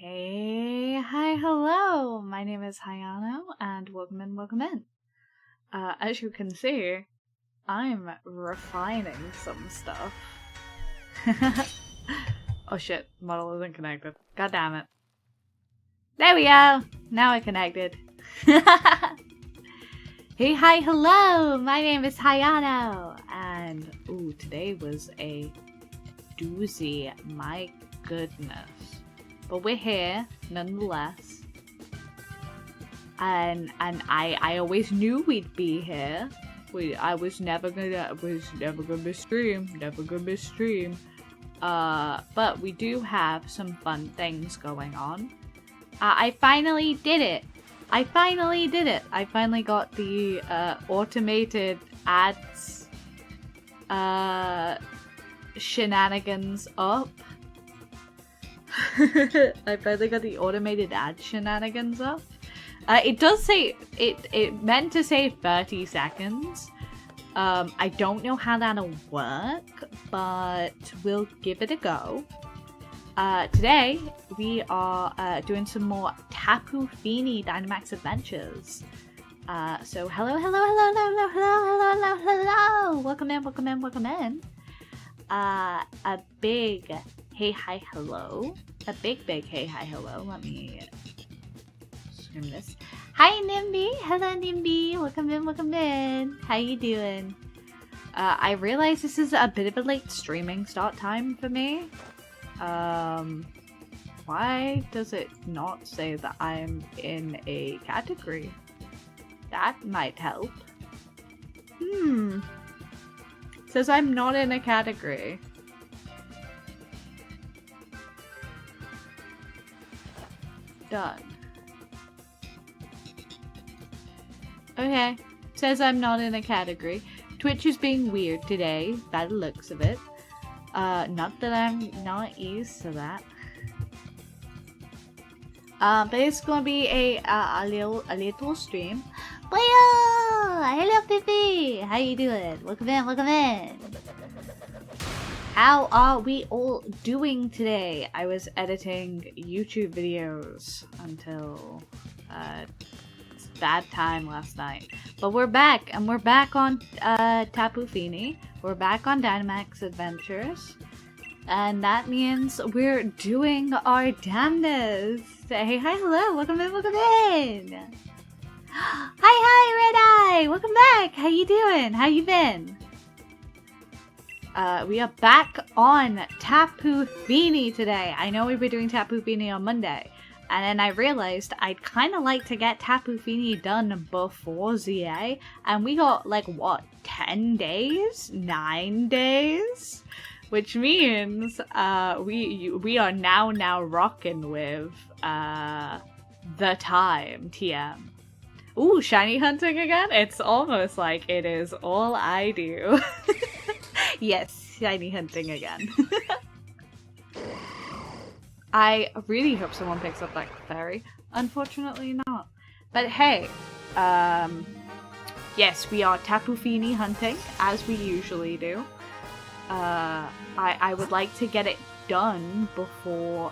Hi, hello! My name is Hayano, and welcome in. As you can see, I'm refining some stuff. Oh shit, model isn't connected. God damn it. There we go! Now I connected. Hi, hello! My name is Hayano, and ooh, today was a doozy, my goodness. But we're here, nonetheless. And I always knew we'd be here. I was never gonna miss stream. But we do have some fun things going on. I finally did it. I finally got the automated ads shenanigans up. I finally got the automated ad shenanigans up. It does say it meant to say 30 seconds. I don't know how that'll work, but we'll give it a go. Today we are doing some more Tapu Fini Dynamax adventures. So hello. Welcome in. A big hey hi hello. A big hey hi hello. Let me scream this. Hi Nimby! Hello Nimby! Welcome in. How you doing? I realize this is a bit of a late streaming start time for me. Why does it not say that I'm in a category? That might help. It says I'm not in a category. Done. Okay. Says I'm not in a category. Twitch is being weird today, by the looks of it. Not that I'm not used to that. But it's gonna be a little stream. Hello, Pippy! How you doing? Welcome in. How are we all doing today? I was editing YouTube videos until bad time last night. But we're back, and we're back on Tapu Fini. We're back on Dynamax Adventures. And that means we're doing our damnedest. Hey, hi, hello, welcome in. Hi, Red Eye, welcome back. How you doing? How you been? We are back on Tapu Fini today. I know we were doing Tapu Fini on Monday, and then I realized I'd kind of like to get Tapu Fini done before ZA, and we got like what, 10 days? 9 days? Which means we are now rocking with the time TM. Ooh, shiny hunting again? It's almost like it is all I do. Yes, shiny hunting again. I really hope someone picks up that fairy. Unfortunately not. But hey, yes, we are Tapu Fini hunting, as we usually do. I would like to get it done before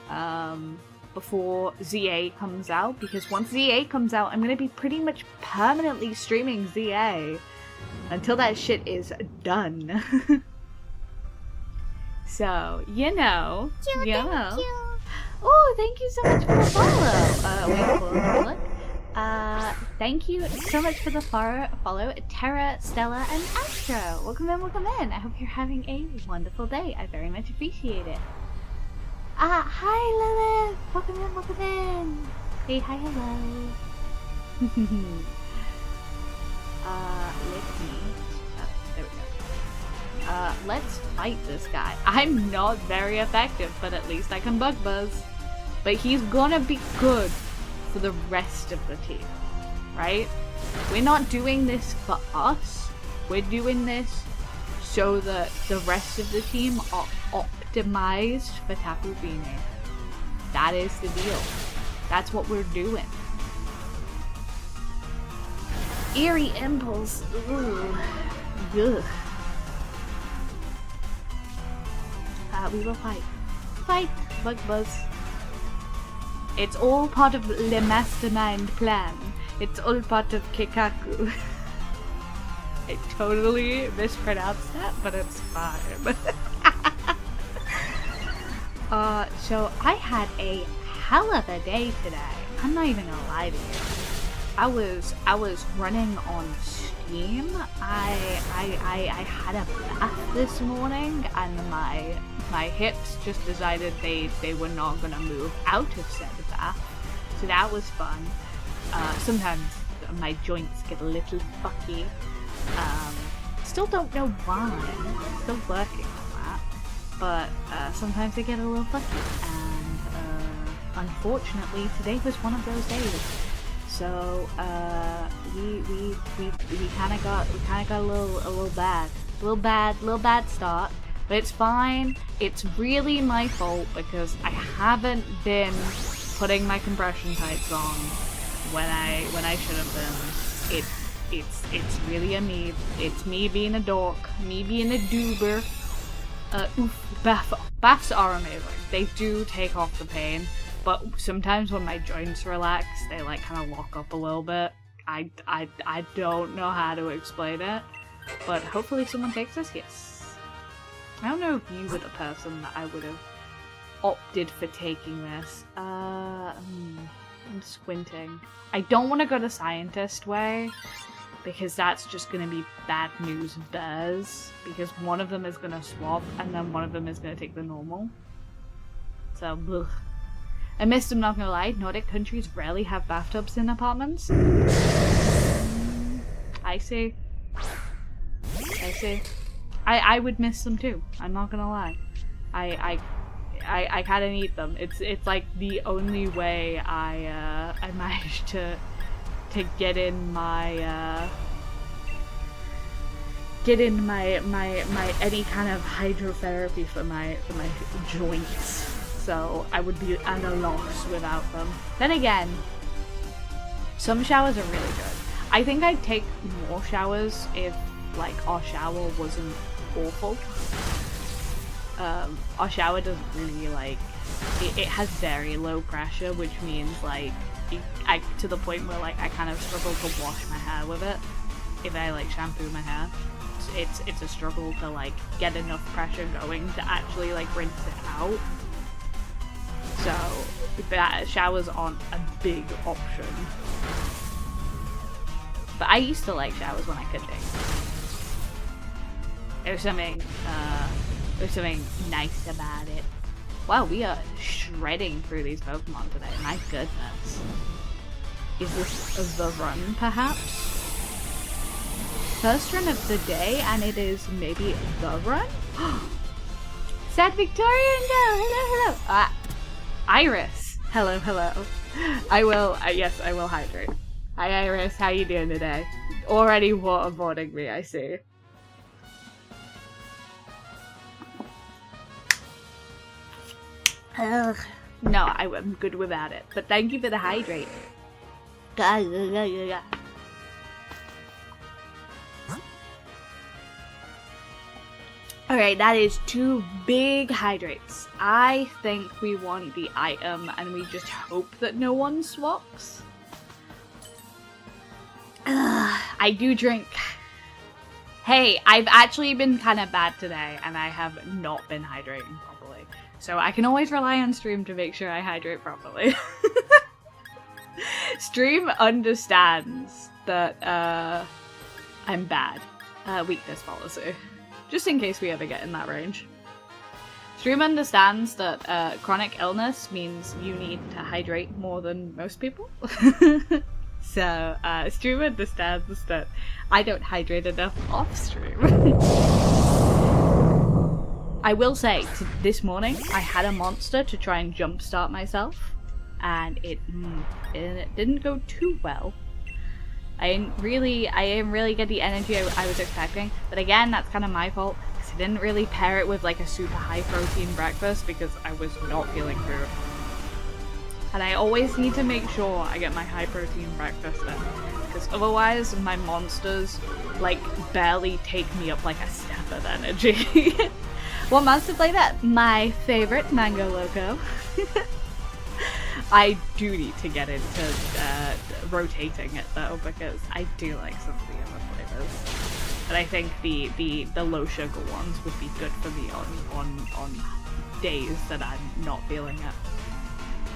ZA comes out, because once ZA comes out, I'm gonna be pretty much permanently streaming ZA until that shit is done. So, you know. Oh, thank you so much for the follow. Thank you so much for the follow, Terra, Stella, and Astro. Welcome in. I hope you're having a wonderful day. I very much appreciate it. Hi Lilith. Welcome in. Hey, hi, hello. There we go. Let's fight this guy. I'm not very effective, but at least I can bug buzz. But he's gonna be good for the rest of the team, right? We're not doing this for us. We're doing this so that the rest of the team are optimized for Tapu Fini. That is the deal. That's what we're doing. Eerie Impulse. Ooh. Ugh. We will fight. Bug buzz. It's all part of the mastermind plan. It's all part of Kikaku. I totally mispronounced that, but it's fine. So I had a hell of a day today. I'm not even gonna lie to you. I was running on steam. I had a bath this morning, and my hips just decided they were not gonna move out of said bath. So that was fun. Sometimes my joints get a little fucky. Still don't know why. Still working on that. But sometimes they get a little fucky, and unfortunately today was one of those days. So we kind of got a little bad start, but it's fine. It's really my fault because I haven't been putting my compression tights on when I should have been. It's really a me. It's me being a dork, me being a doober. Baths are amazing. They do take off the pain, but sometimes when my joints relax, they like kind of lock up a little bit. I don't know how to explain it, but hopefully someone takes this. Yes. I don't know if you were the person that I would have opted for taking this. I'm squinting. I don't want to go the scientist way, because that's just going to be bad news bears, because one of them is going to swap, and then one of them is going to take the normal. So, blech. I missed, I'm not going to lie, Nordic countries rarely have bathtubs in apartments. I see. I would miss them too, I'm not going to lie. I kind of need them. It's like the only way I managed to get in my any kind of hydrotherapy for my joints. So I would be at a loss without them. Then again, some showers are really good. I think I'd take more showers if like our shower wasn't awful. Our shower doesn't really like it has very low pressure, which means like to the point where like I kind of struggle to wash my hair with it if I like shampoo my hair. It's a struggle to like get enough pressure going to actually like rinse it out. So showers aren't a big option. But I used to like showers when I could be. There's something nice about it. Wow, we are shredding through these Pokemon today. My goodness. Is this the run, perhaps? First run of the day, and it is maybe the run? Sad Victorian, hello. Iris, hello. Yes, I will hydrate. Hi Iris, how you doing today? Already waterboarding me, I see. Ugh. No, I'm good without it. But thank you for the hydrate. Alright, that is 2 big hydrates. I think we want the item and we just hope that no one swaps. I do drink. Hey, I've actually been kind of bad today and I have not been hydrating properly. So I can always rely on Stream to make sure I hydrate properly. Stream understands that I'm bad. Weakness policy. Just in case we ever get in that range. Stream understands that chronic illness means you need to hydrate more than most people. So Stream understands that I don't hydrate enough off stream. I will say, this morning I had a monster to try and jumpstart myself, and it didn't go too well. I didn't really get the energy I was expecting, but again, that's kind of my fault, because I didn't really pair it with like a super high protein breakfast because I was not feeling food. And I always need to make sure I get my high protein breakfast in, because otherwise my monsters like barely take me up like a step of energy. What monster played that? My favorite, Mango Loco. I do need to get into rotating it though, because I do like some of the other flavors. But I think the low sugar ones would be good for me on days that I'm not feeling it.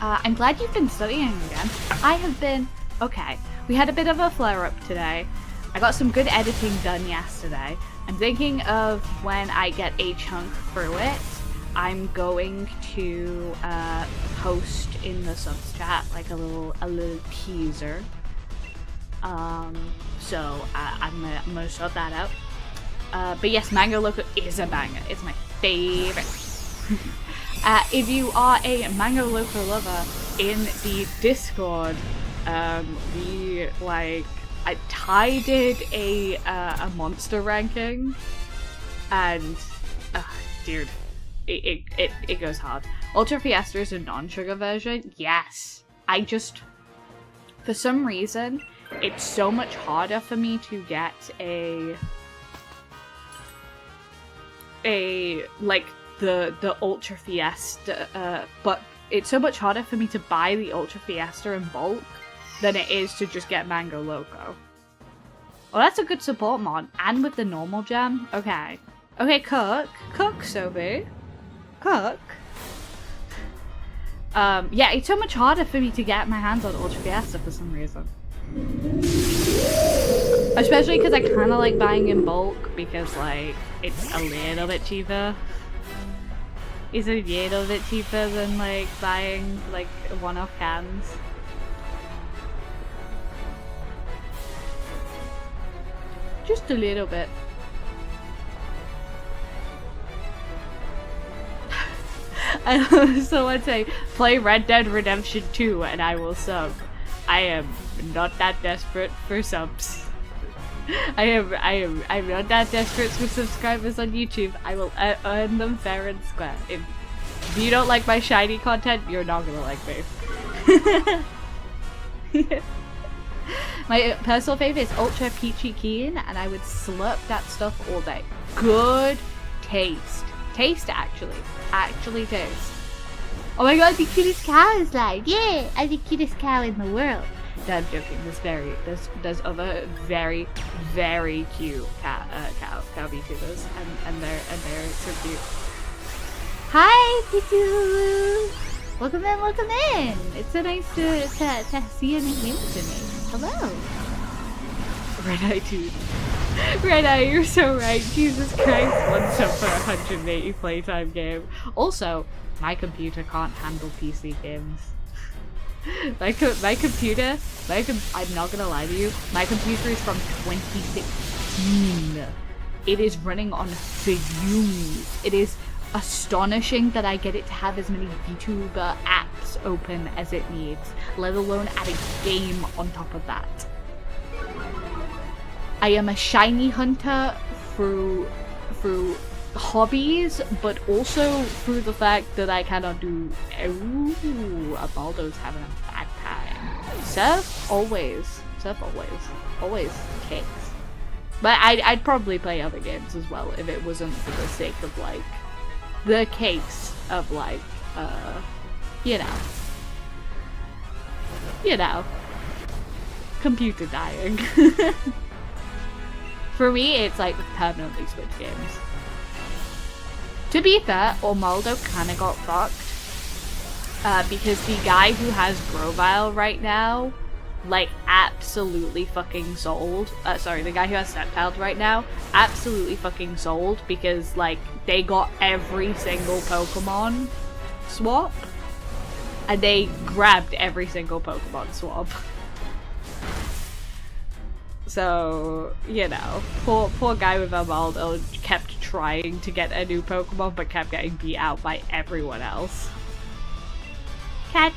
I'm glad you've been studying again. I have been. Okay, we had a bit of a flare-up today. I got some good editing done yesterday. I'm thinking of when I get a chunk through it, I'm going to post in the subs chat like a little teaser. So I'm gonna sort that out. But yes, Mango Loco is a banger. It's my favorite. If you are a Mango Loco lover in the Discord, Ty did a monster ranking, and dude, it goes hard. Ultra Fiesta is a non-sugar version. Yes, for some reason, it's so much harder for me to get the Ultra Fiesta, but it's so much harder for me to buy the Ultra Fiesta in bulk than it is to just get Mango Loco. Well, that's a good support mod, and with the normal gem. Okay, cook, Sophie, cook. Yeah, it's so much harder for me to get my hands on Ultra Fiesta for some reason. Especially because I kind of like buying in bulk, because like it's a little bit cheaper. It's a little bit cheaper than like buying like one-off cans. Just a little bit. Someone say, play Red Dead Redemption 2 and I will sub. I am not that desperate for subs. I'm not that desperate for subscribers on YouTube. I will earn them fair and square. If you don't like my shiny content, you're not gonna like me. My personal favorite is Ultra Peachy Keen, and I would slurp that stuff all day. Good taste. Taste, actually. Actually taste. Oh my god, the cutest cow is like, yeah, I'm the cutest cow in the world. No, I'm joking. There's other very, very cute cow VTubers, and they're so cute. Hi, Pitu! Welcome in. It's so nice to see you and hear to me. Hello. Red Eye dude. Red Eye, you're so right. Jesus Christ, one sub for 180 playtime game. Also, my computer can't handle PC games. My computer, I'm not gonna lie to you, my computer is from 2016. It is running on fumes. It is astonishing that I get it to have as many VTuber apps open as it needs, let alone add a game on top of that. I am a shiny hunter through hobbies, but also through the fact that I cannot do. Ooh, Abaldo's having a bad time. Surf always kicks. But I'd probably play other games as well if it wasn't for the sake of like the case of like you know, computer dying. For me, it's like permanently switch games. To be fair, Ormaldo kinda got fucked. Because the guy who has Grovile right now, like, absolutely fucking sold. The guy who has Sceptile right now, absolutely fucking sold, because, like, they got every single Pokemon swap, and they grabbed every single Pokemon swap. So, you know, poor guy with Amaldo kept trying to get a new Pokemon, but kept getting beat out by everyone else. Catch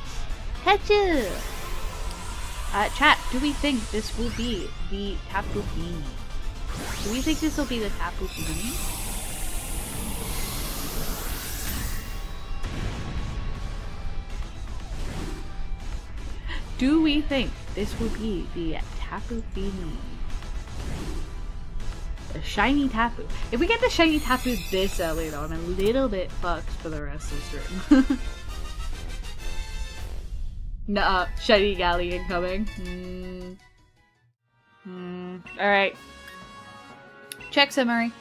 you! Chat, do we think this will be the Tapu Fini? Do we think this will be the Tapu Fini? Do we think this will be the Tapu Fini? The shiny Tapu. If we get the shiny Tapu this early though, I'm a little bit fucked for the rest of the stream. Nuh-uh. Shiny Galley incoming. Alright. Check summary.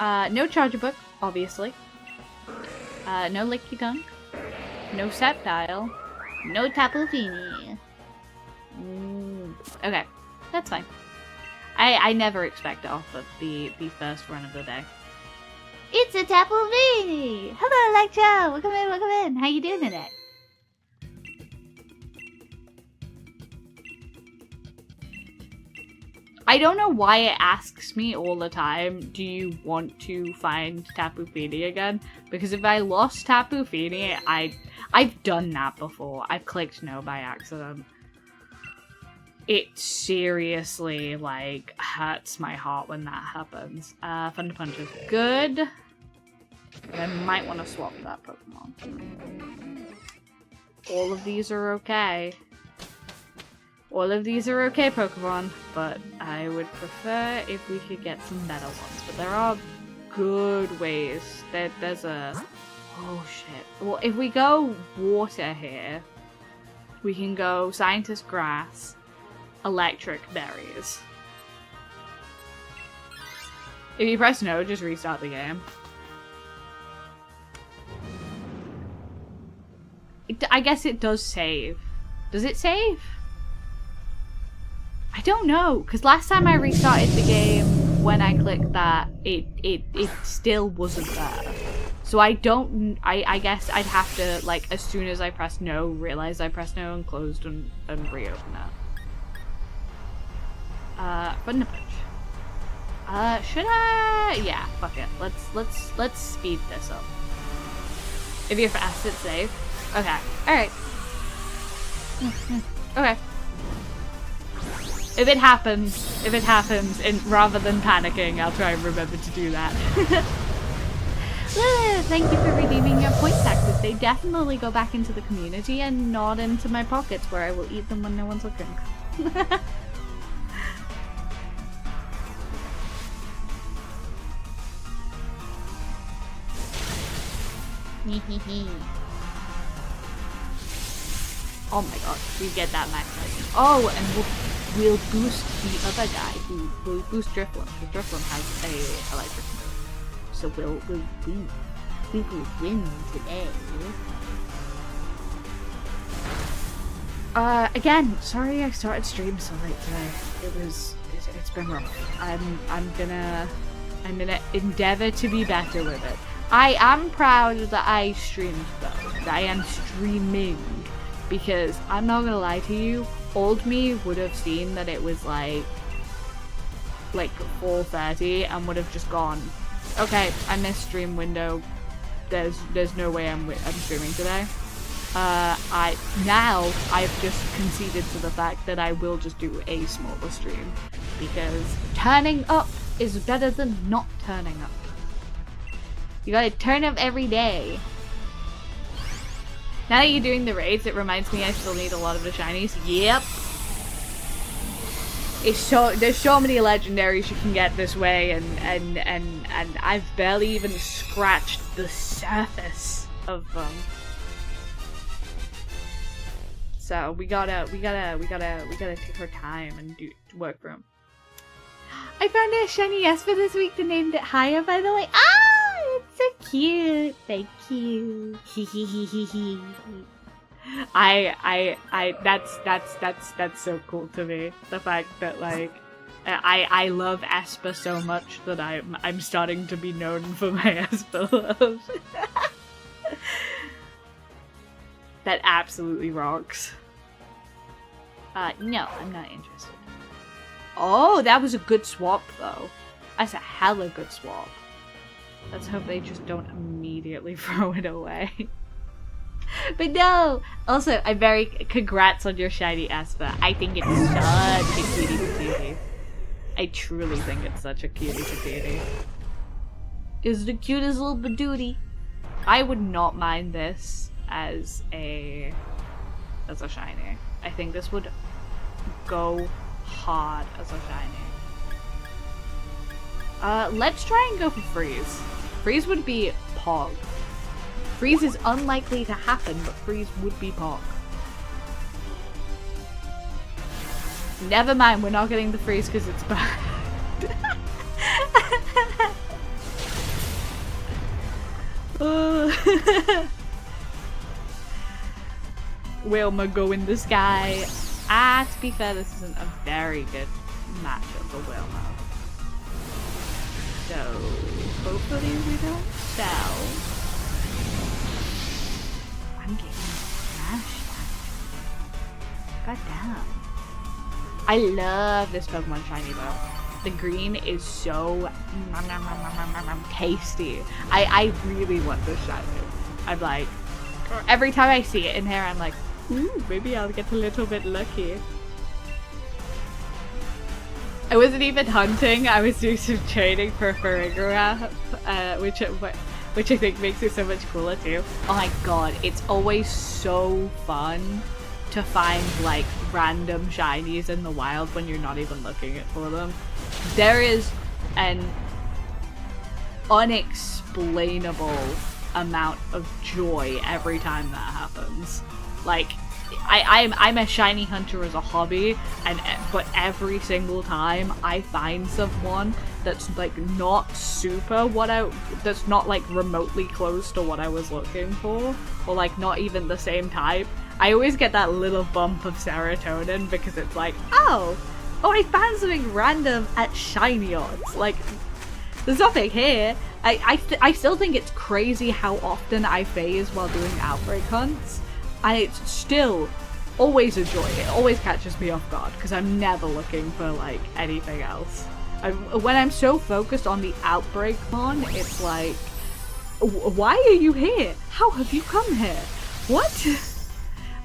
No Charger Book, obviously. No Licky Dunk. No Sceptile. No Tapu Fini. Okay. That's fine. I never expect it off of the first run of the day. It's a Tapu Fini! Hello, Electro! Welcome in, welcome in! How you doing today? I don't know why it asks me all the time, do you want to find Tapu Fini again? Because if I lost Tapu Fini, I've done that before. I've clicked no by accident. It seriously, like, hurts my heart when that happens. Thunder Punch is good. But I might want to swap that Pokemon. All of these are okay. All of these are okay Pokemon, but I would prefer if we could get some better ones. But there are good ways. There's a... Oh shit. Well, if we go water here, we can go Scientist Grass, Electric Berries. If you press no, just restart the game. I guess it does save. Does it save? I don't know, because last time I restarted the game, when I clicked that, it still wasn't there. So I guess I'd have to, like, as soon as I press no, realize I pressed no and closed and reopen it. Thunder Punch. Should I? Yeah, fuck it. Let's speed this up. If you're fast, it's safe. Okay. Alright. Okay. If it happens, and rather than panicking, I'll try and remember to do that. Thank you for redeeming your point taxes. They definitely go back into the community and not into my pockets, where I will eat them when no one's looking. Oh my god, we get that max rating. Oh, and we'll boost the other guy who will boost Drifloon, because Drifloon has a electric move. So we'll win. We will win today. Again, sorry I started stream so late today. It's been rough. I'm gonna endeavor to be better with it. I am proud that I streamed though. That I am streaming. Because, I'm not gonna lie to you, old me would have seen that it was like 4:30 and would have just gone, okay, I missed stream window, there's no way I'm streaming today. I've just conceded to the fact that I will just do a smaller stream. Because turning up is better than not turning up. You gotta turn up every day. Now that you're doing the raids, it reminds me I still need a lot of the shinies. Yep. There's so many legendaries you can get this way, and I've barely even scratched the surface of them. So we gotta take our time and work for them. I found a shiny Esper this week that named it Haya, by the way. Ah, it's so cute. Thank you. That's so cool to me. The fact that like I love Esper so much that I'm starting to be known for my Esper love. That absolutely rocks. No, I'm not interested. Oh, that was a good swap, though. That's a hella good swap. Let's hope they just don't immediately throw it away. But no! Also, I'm very... Congrats on your shiny Esper. I think it's such a cutie patootie. I truly think it's such a cutie patootie. It's the cutest little patootie. I would not mind this as a shiny. I think this would go hard as a shiny. Let's try and go for Freeze. Freeze would be Pog. Freeze is unlikely to happen, but freeze would be Pog. Never mind, we're not getting the freeze because it's bad. Wilma go in the sky. To be fair, this isn't a very good matchup for Wilma. So, hopefully we don't sell. I'm getting smashed. God damn. I love this Pokemon Shiny though. The green is so tasty. I really want this shiny. I'm like, every time I see it in here, I'm like, ooh, maybe I'll get a little bit lucky. I wasn't even hunting, I was doing some training for Farigiraf, which I think makes it so much cooler too. Oh my god, it's always so fun to find like random shinies in the wild when you're not even looking for them. There is an unexplainable amount of joy every time that happens. Like, I'm a shiny hunter as a hobby, but every single time I find someone that's like not super that's not like remotely close to what I was looking for, or like not even the same type, I always get that little bump of serotonin because it's like, oh, I found something random at Shiny Odds. Like, there's nothing here. I still think it's crazy how often I phase while doing outbreak hunts, and it's still always a joy. It always catches me off guard because I'm never looking for like anything else. When I'm so focused on the outbreak mon, it's like, why are you here? How have you come here? What?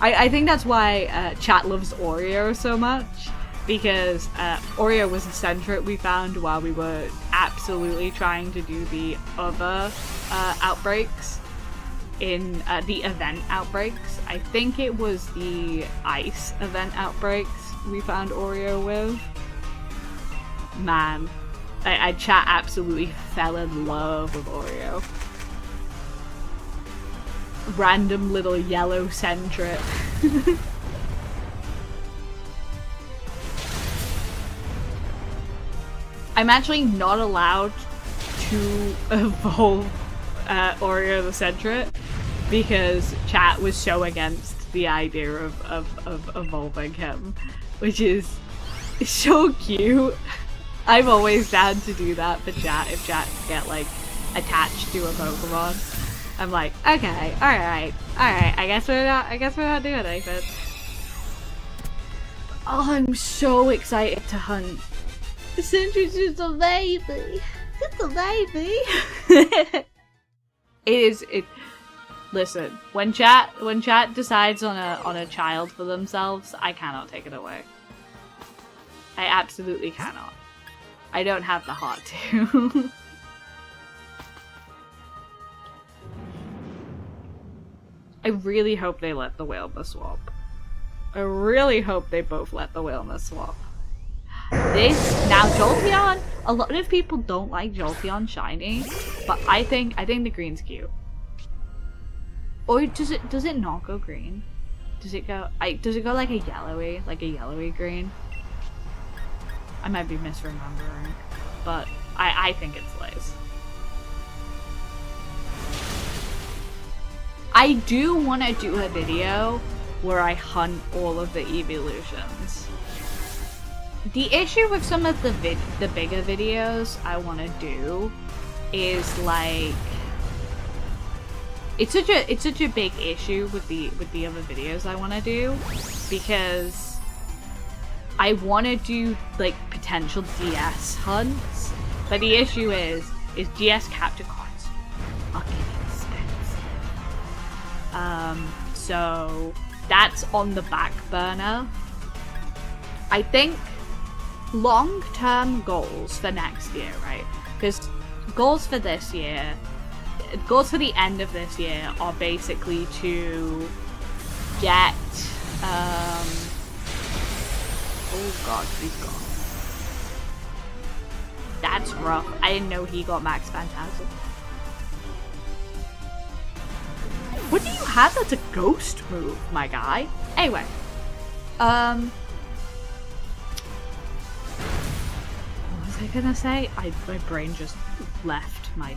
I think that's why chat loves Oreo so much, because Oreo was a centret we found while we were absolutely trying to do the other outbreaks in the event outbreaks. I think it was the ice event outbreaks we found Oreo with. Man, I chat absolutely fell in love with Oreo. Random little yellow centret. I'm actually not allowed to evolve Oreo the centret because chat was so against the idea of evolving him, which is so cute. I'm always down to do that for chat if chat get like attached to a Pokemon. I'm like, okay, alright, I guess we're not doing anything. Oh, I'm so excited to hunt. Centret's just a baby. It's a baby. Listen, when chat decides on a child for themselves, I cannot take it away. I absolutely cannot. I don't have the heart to. I really hope they let the Wilma swap. I really hope they both let the Wilma swap. Now Jolteon, a lot of people don't like Jolteon shiny, but I think the green's cute. Or does it not go green? Does it go like a yellowy green? I might be misremembering, but I think it slays. I do want to do a video where I hunt all of the evolutions. The issue with some of the bigger videos I want to do is like it's such a big issue with the other videos I want to do, because I want to do like potential DS hunts, but the issue is DS capture cards fucking expensive. So that's on the back burner. I think long-term goals for next year, right? Because goals for this year, goals for the end of this year are basically to get, oh god, he's gone. That's rough. I didn't know he got Max Phantasm. What do you have that's a ghost move, my guy? Anyway. What was I gonna say? My brain just left my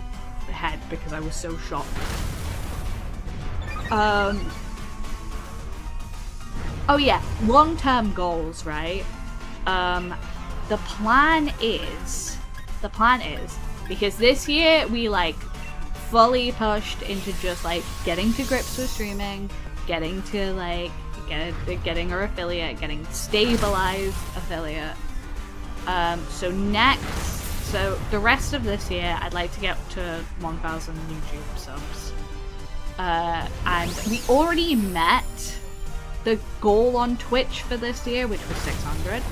head because I was so shocked. Oh yeah, long-term goals, right? The plan is, because this year we like fully pushed into just like getting to grips with streaming, getting to like getting our affiliate, getting stabilized affiliate. So the rest of this year I'd like to get to 1,000 YouTube subs. And we already met the goal on Twitch for this year, which was 600.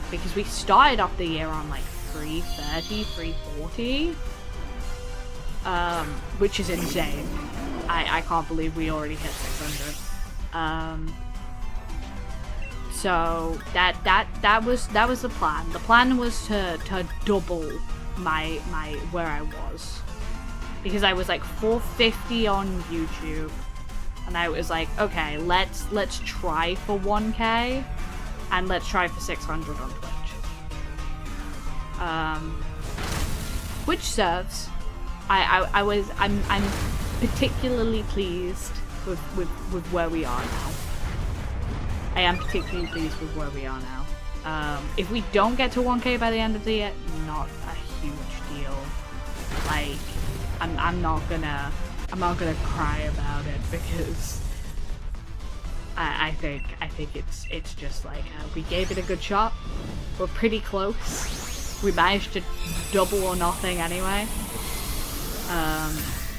Because we started off the year on like 330, 340. Which is insane. I can't believe we already hit 600. So that was the plan. The plan was to double my where I was. Because I was like 450 on YouTube. And I was like, okay, let's try for 1K. And let's try for 600 on Twitch. Which serves. I'm particularly pleased with where we are now. I am particularly pleased with where we are now. If we don't get to 1K by the end of the year, not a huge deal. Like, I'm not gonna cry about it because I think it's just like we gave it a good shot. We're pretty close. We managed to double or nothing anyway.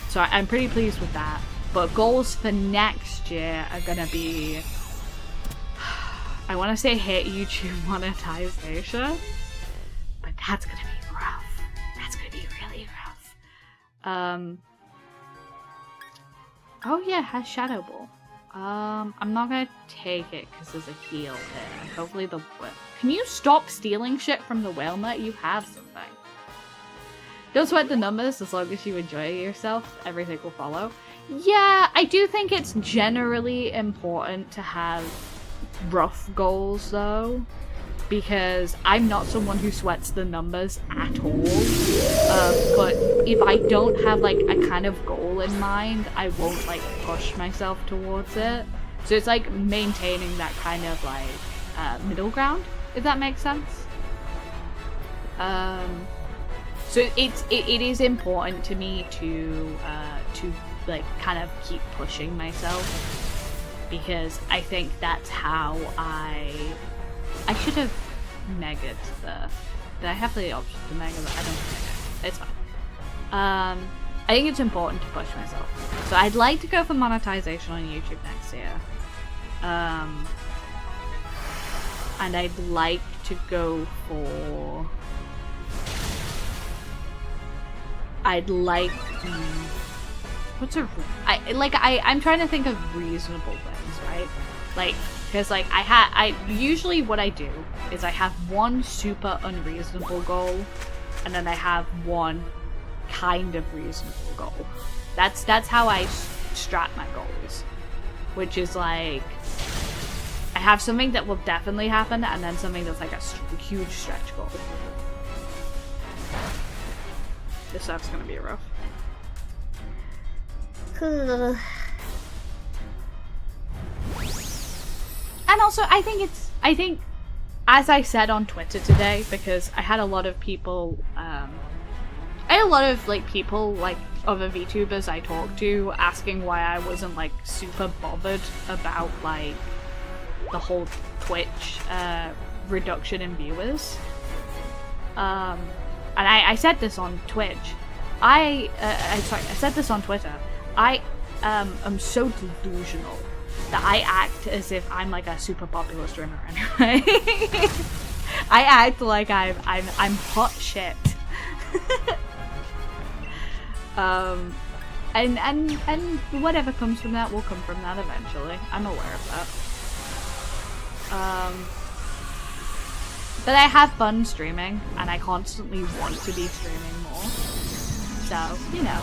So I'm pretty pleased with that. But goals for next year are gonna be, I want to say hit YouTube monetization, but that's gonna be rough. That's gonna be really rough. Oh yeah, it has Shadow Ball. I'm not gonna take it because there's a heal there. Hopefully the... Can you stop stealing shit from the whale nut? You have something. Don't sweat the numbers as long as you enjoy yourself. Everything will follow. Yeah, I do think it's generally important to have rough goals though, because I'm not someone who sweats the numbers at all. But if I don't have like a kind of goal in mind, I won't like push myself towards it. So it's like maintaining that kind of like middle ground, if that makes sense. So it is important to me to like kind of keep pushing myself, because I think that's how I should have megaed the... Did I have the option to mega? I don't think it's fine. I think it's important to push myself. So I'd like to go for monetization on YouTube next year. And I'd like to go for... I'd like... I'm trying to think of reasonable things, right? Like, because like usually what I do is I have one super unreasonable goal, and then I have one kind of reasonable goal. That's how I strat my goals, which is like I have something that will definitely happen, and then something that's like a huge stretch goal. This stuff's gonna be rough. And also, I think, as I said on Twitter today, because I had a lot of people, people, like, other VTubers I talked to asking why I wasn't, like, super bothered about, like, the whole Twitch, reduction in viewers. And I said this on Twitch. I said this on Twitter. I am so delusional that I act as if I'm like a super popular streamer anyway. I act like I'm hot shit. And whatever comes from that will come from that eventually. I'm aware of that. But I have fun streaming, and I constantly want to be streaming more. So, you know,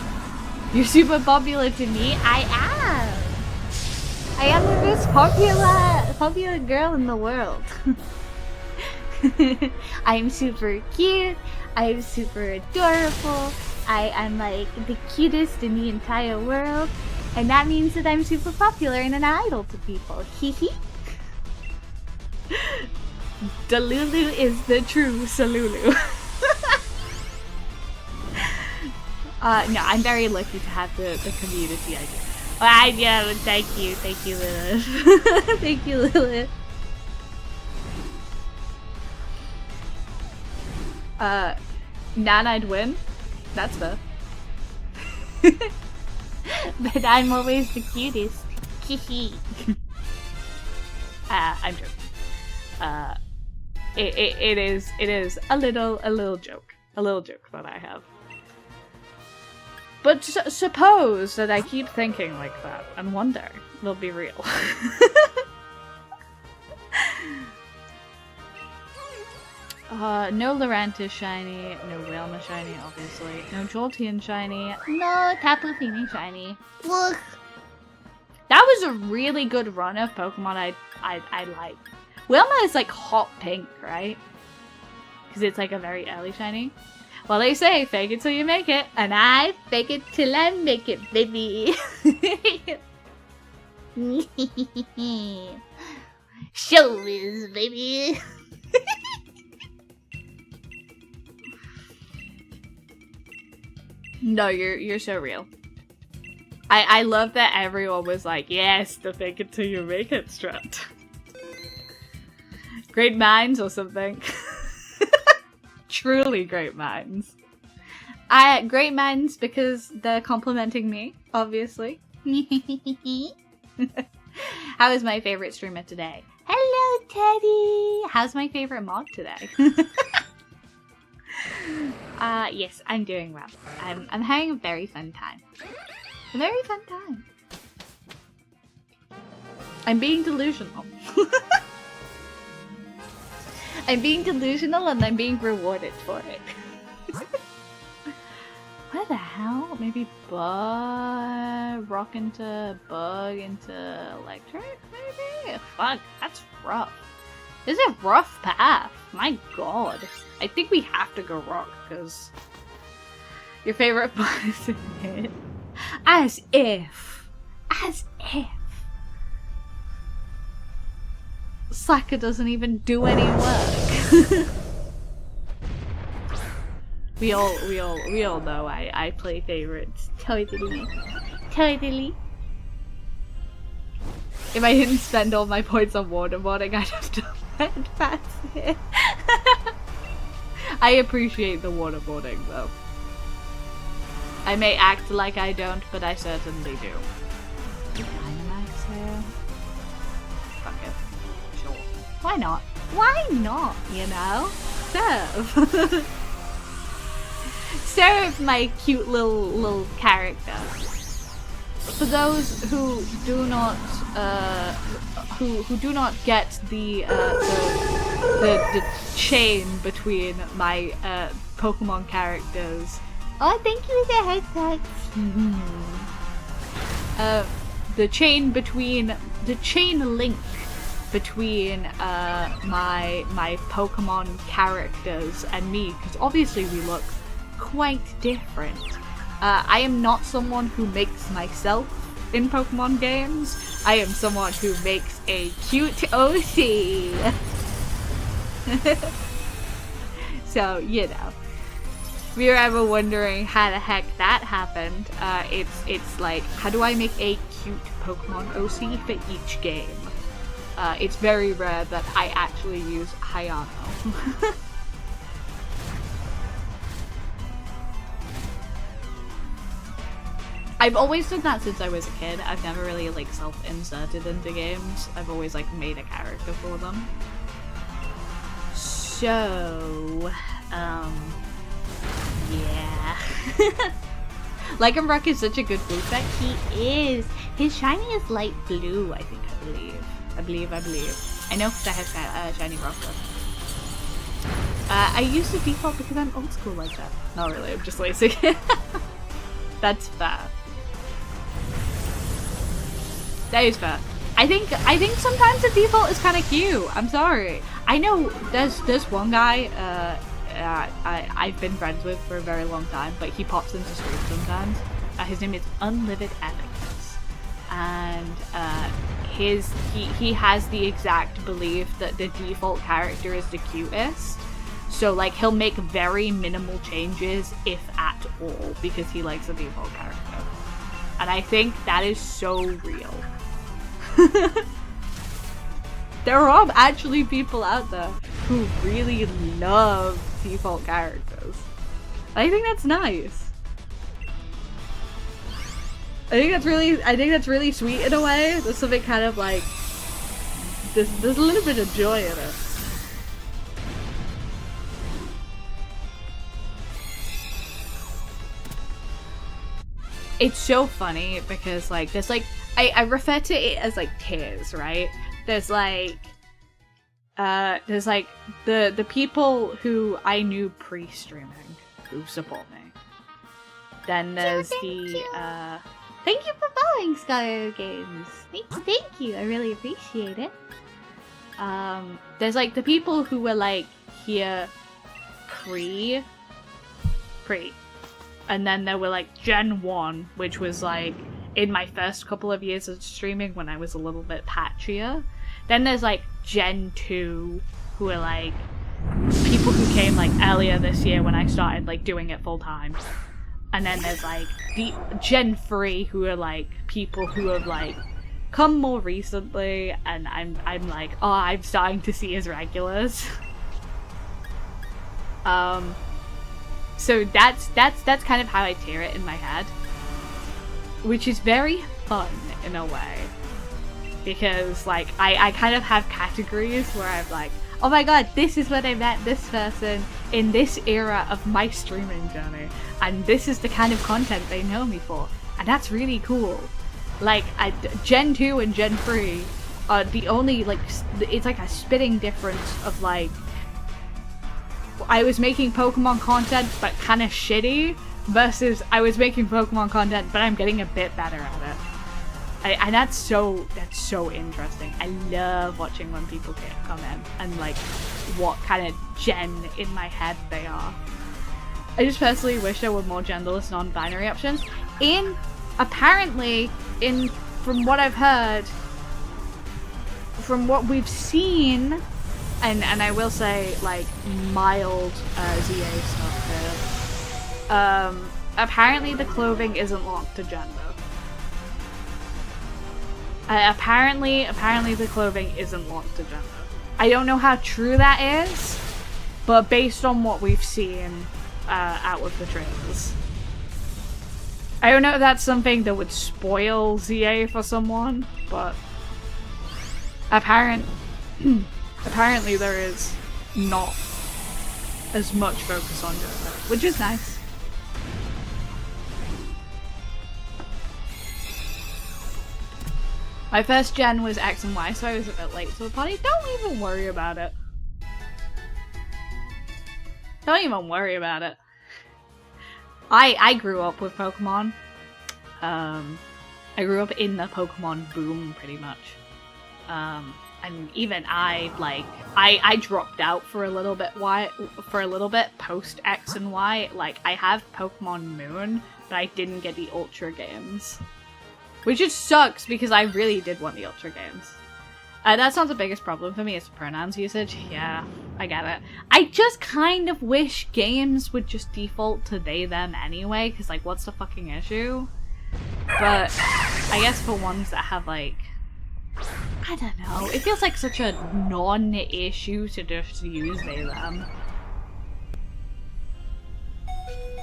You're super popular to me. I am. I am the most popular girl in the world. I'm super cute. I'm super adorable. I am like the cutest in the entire world. And that means that I'm super popular and an idol to people. Hee. Delulu is the true Salulu. No, I'm very lucky to have the community I do. Well, yeah, thank you, Lilith. Thank you, Lilith. Nan, I'd win. That's fair. But I'm always the cutest. I'm joking. It is a little joke that I have. But suppose that I keep thinking like that and one day they'll be real. No Laurentius shiny, no Wilma shiny, obviously. No Jolteon shiny, no Tapu Fini shiny. Look! That was a really good run of Pokemon I like. Wilma is like hot pink, right? Because it's like a very early shiny. Well, they say fake it till you make it, and I fake it till I make it, baby. Show is, baby. No, you're so real. I love that everyone was like, yes, the fake it till you make it strat. Great minds or something. Truly great minds. Great minds because they're complimenting me, obviously. How is my favorite streamer today? Hello, Teddy! How's my favorite mod today? Yes, I'm doing well. I'm having a very fun time. A very fun time. I'm being delusional. I'm being delusional and I'm being rewarded for it. What the hell? Maybe rock into bug into electric, maybe? Fuck, that's rough. This is a rough path. My god. I think we have to go rock, because your favorite bug is in it. As if. Slacker doesn't even do any work. we all know I play favorites. Totally. If I didn't spend all my points on waterboarding, I'd have to land past it. I appreciate the waterboarding though. I may act like I don't, but I certainly do. Dynamax here. Fuck it. Sure. Why not? Why not, you know? Serve. Serve my cute little character. For those who do not who do not get the chain between my Pokemon characters. Oh, thank you for the headset. The chain link between my Pokemon characters and me, because obviously we look quite different. I am not someone who makes myself in Pokemon games. I am someone who makes a cute OC. So, you know. If you're ever wondering how the heck that happened, it's like, how do I make a cute Pokemon OC for each game? It's very rare that I actually use Hayano. I've always done that since I was a kid. I've never really like self-inserted into games. I've always like made a character for them. So, yeah. Lycanroc is such a good blue set. He is. His shiny is light blue, I believe. I believe. I know because I have shiny Rocklet. I use the default because I'm old school like that. Not really, I'm just lazy. That's fair. That is fair. I think sometimes the default is kind of cute. I'm sorry. I know there's one guy I've been friends with for a very long time, but he pops into stream sometimes. His name is Unlimited Epicness, and he has the exact belief that the default character is the cutest. So like he'll make very minimal changes, if at all, because he likes the default character. And I think that is so real. There are actually people out there who really love default characters. I think that's nice. I think that's really sweet in a way. There's something kind of like there's a little bit of joy in it. It's so funny because like there's like I refer to it as like tiers, right? There's like the people who I knew pre-streaming who support me. Then there's thank you for following Skyro Games. Thank you. I really appreciate it. There's like the people who were like here pre. And then there were like Gen 1, which was like in my first couple of years of streaming when I was a little bit patchier. Then there's like Gen 2, who are like people who came like earlier this year when I started like doing it full time. And then there's like the Gen 3, who are like people who have like come more recently, and I'm like, oh, I'm starting to see as regulars. So that's kind of how I tier it in my head, which is very fun in a way, because like I kind of have categories where I'm like, oh my god, this is when I met this person in this era of my streaming journey, and this is the kind of content they know me for, and that's really cool. Like Gen 2 and Gen 3 are the only like it's like a spitting difference of like I was making Pokemon content but kind of shitty versus I was making Pokemon content but I'm getting a bit better at it. And that's so interesting. I love watching when people come in and like what kind of gen in my head they are. I just personally wish there were more genderless non-binary options. Apparently, from what I've heard, from what we've seen, and I will say like mild ZA stuff here, apparently the clothing isn't locked to gender. Apparently the clothing isn't locked to gender. I don't know how true that is, but based on what we've seen out of the trailers, I don't know if that's something that would spoil ZA for someone, but apparently there is not as much focus on gender, which is nice. My first gen was X and Y, so I was a bit late to the party. Don't even worry about it. Don't even worry about it. I grew up with Pokemon. I grew up in the Pokemon boom, pretty much. And even I dropped out for a little bit post X and Y. Like, I have Pokemon Moon, but I didn't get the Ultra games. Which just sucks, because I really did want the Ultra games. That's not the biggest problem for me, it's the pronouns usage. Yeah, I get it. I just kind of wish games would just default to they, them anyway, because, like, what's the fucking issue? But I guess for ones that have, like, I don't know, it feels like such a non-issue to just use they, them.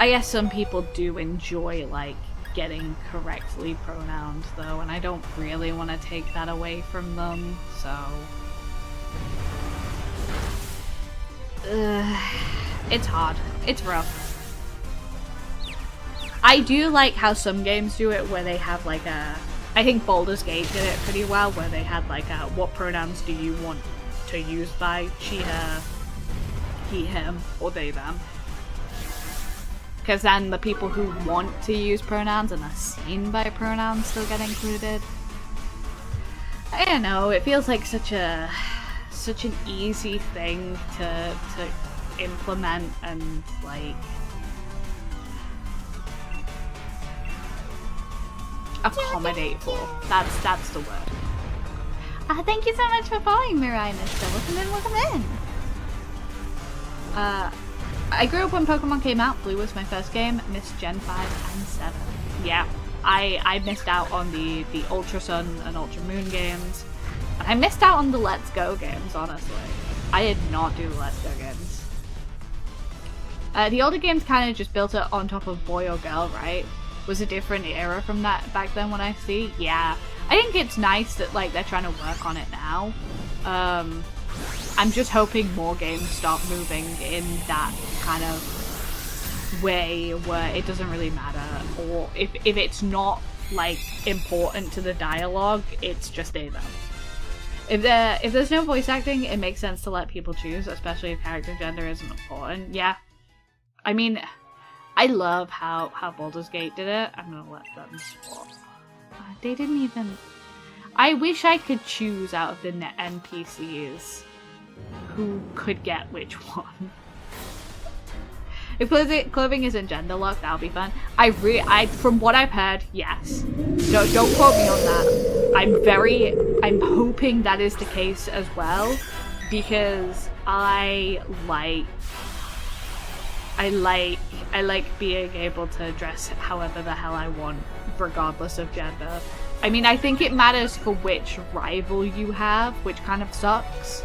I guess some people do enjoy, like, getting correctly pronouns though, and I don't really want to take that away from them, so it's hard. It's rough. I do like how some games do it where they have like I think Baldur's Gate did it pretty well, where they had like what pronouns do you want to use by she, her, he, him, or they, them. Because then the people who want to use pronouns and are seen by pronouns still get included. I don't know, it feels like such an easy thing to implement and like accommodate for. That's the word. Thank you so much for following Mirai, Mister. Welcome in. I grew up when Pokemon came out. Blue was my first game. Missed Gen 5 and 7. Yeah, I missed out on the Ultra Sun and Ultra Moon games. And I missed out on the Let's Go games, honestly. I did not do the Let's Go games. The older games kind of just built it on top of Boy or Girl, right? Was a different era from that back then when I see. Yeah. I think it's nice that like they're trying to work on it now. I'm just hoping more games start moving in that kind of way where it doesn't really matter, or if it's not like important to the dialogue, it's just there. If there's no voice acting, it makes sense to let people choose, especially if character gender isn't important. Yeah. I mean, I love how Baldur's Gate did it. I'm gonna let them swap. They didn't even... I wish I could choose out of the NPCs who could get which one. If clothing isn't gender locked, that'll be fun. From what I've heard, yes. Don't quote me on that. I'm hoping that is the case as well, because I like being able to dress however the hell I want, regardless of gender. I mean, I think it matters for which rival you have, which kind of sucks.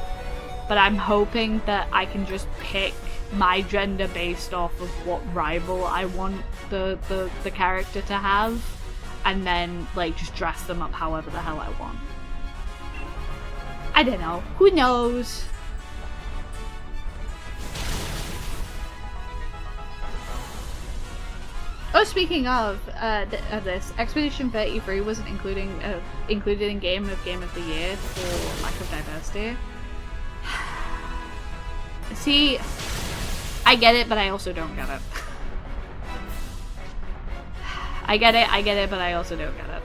But I'm hoping that I can just pick my gender based off of what rival I want the character to have, and then like just dress them up however the hell I want. I don't know. Who knows? Oh, speaking of this, Expedition 33 wasn't included in Game of the Year for lack of diversity. See, I get it, but I also don't get it. I get it, but I also don't get it.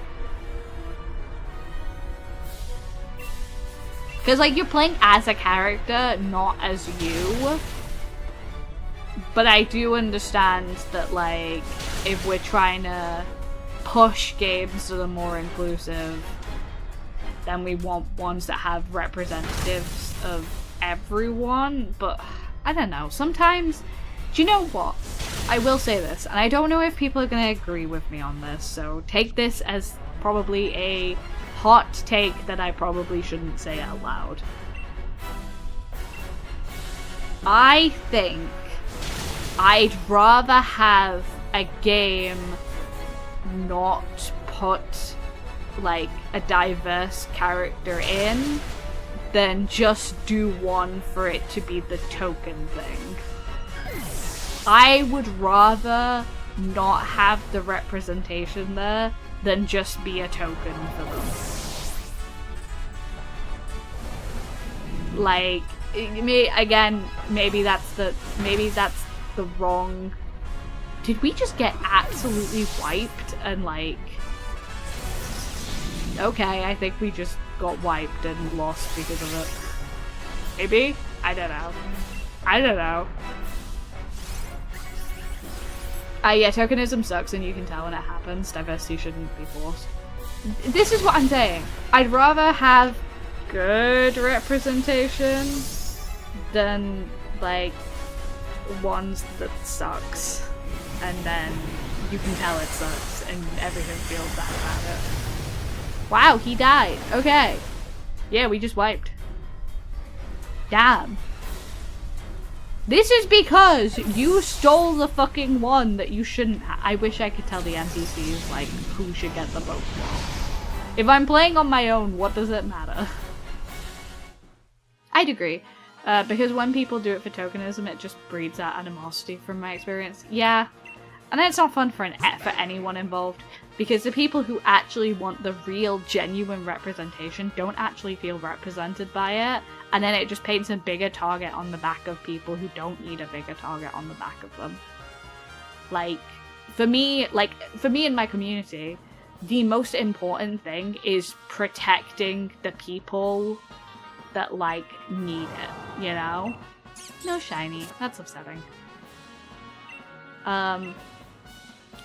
Because, like, you're playing as a character, not as you. But I do understand that, like, if we're trying to push games that are more inclusive, then we want ones that have representatives of everyone. But I don't know, sometimes, do you know what? I will say this, and I don't know if people are going to agree with me on this, so take this as probably a hot take that I probably shouldn't say out loud. I think I'd rather have a game not put like a diverse character in than just do one for it to be the token thing. I would rather not have the representation there than just be a token for them. Like, maybe that's the wrong... Did we just get absolutely wiped and like... Okay, I think we just got wiped and lost because of it. Maybe? I don't know. Yeah, tokenism sucks and you can tell when it happens. Diversity shouldn't be forced. This is what I'm saying. I'd rather have good representation than, like, ones that sucks. And then you can tell it sucks and everything feels bad about it. Wow, he died. Okay. Yeah, we just wiped. Damn. This is because you stole the fucking one that you shouldn't I wish I could tell the NPCs, like, who should get the Pokemon. If I'm playing on my own, what does it matter? I'd agree. Because when people do it for tokenism, it just breeds that animosity from my experience. Yeah. And then it's not fun for anyone involved. Because the people who actually want the real, genuine representation don't actually feel represented by it. And then it just paints a bigger target on the back of people who don't need a bigger target on the back of them. Like, for me in my community, the most important thing is protecting the people that, like, need it, you know? No shiny. That's upsetting.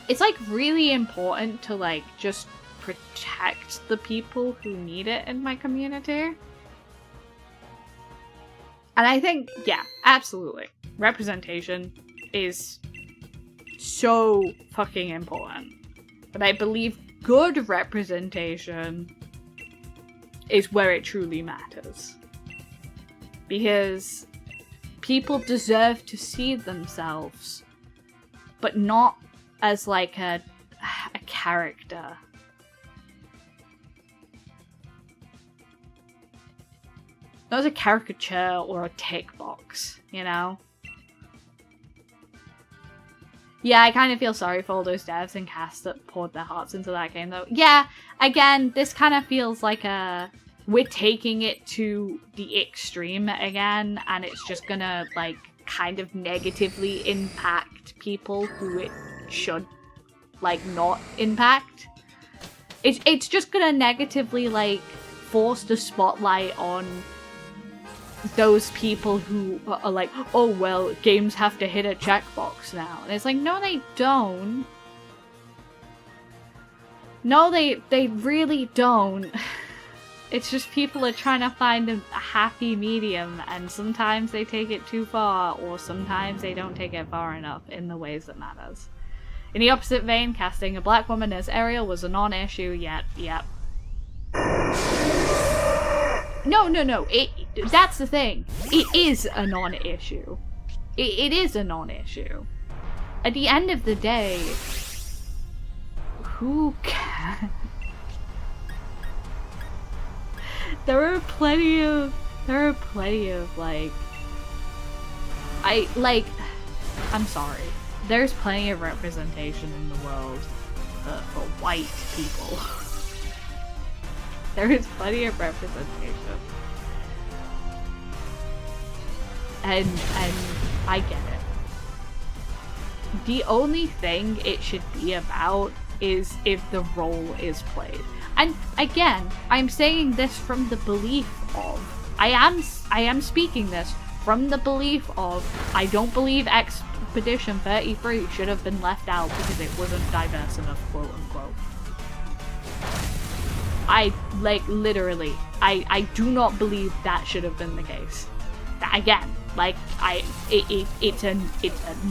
It's, like, really important to, like, just protect the people who need it in my community. And I think, yeah, absolutely. Representation is so fucking important. But I believe good representation is where it truly matters. Because people deserve to see themselves, but not as like a character. Not as a caricature or a tick box, you know? Yeah, I kind of feel sorry for all those devs and casts that poured their hearts into that game, though. Yeah, again, this kind of feels like we're taking it to the extreme again, and it's just gonna, like, kind of negatively impact people who it should, like, not impact. It's just gonna negatively, like, force the spotlight on those people who are like, oh, well, games have to hit a checkbox now. And it's like, no, they don't. No, they really don't. It's just people are trying to find a happy medium, and sometimes they take it too far, or sometimes they don't take it far enough in the ways that matters. In the opposite vein, casting a black woman as Ariel was a non-issue yet. Yep. No. That's the thing. It is a non-issue. It is a non-issue. At the end of the day, who can? There are plenty of, like, I'm sorry. There's plenty of representation in the world for white people. There is plenty of representation. And I get it. The only thing it should be about is if the role is played. And again, I'm saying this from the belief of, I am speaking this from the belief of, I don't believe Expedition 33 should have been left out because it wasn't diverse enough, quote unquote. Literally, I do not believe that should have been the case. Again, like, it's a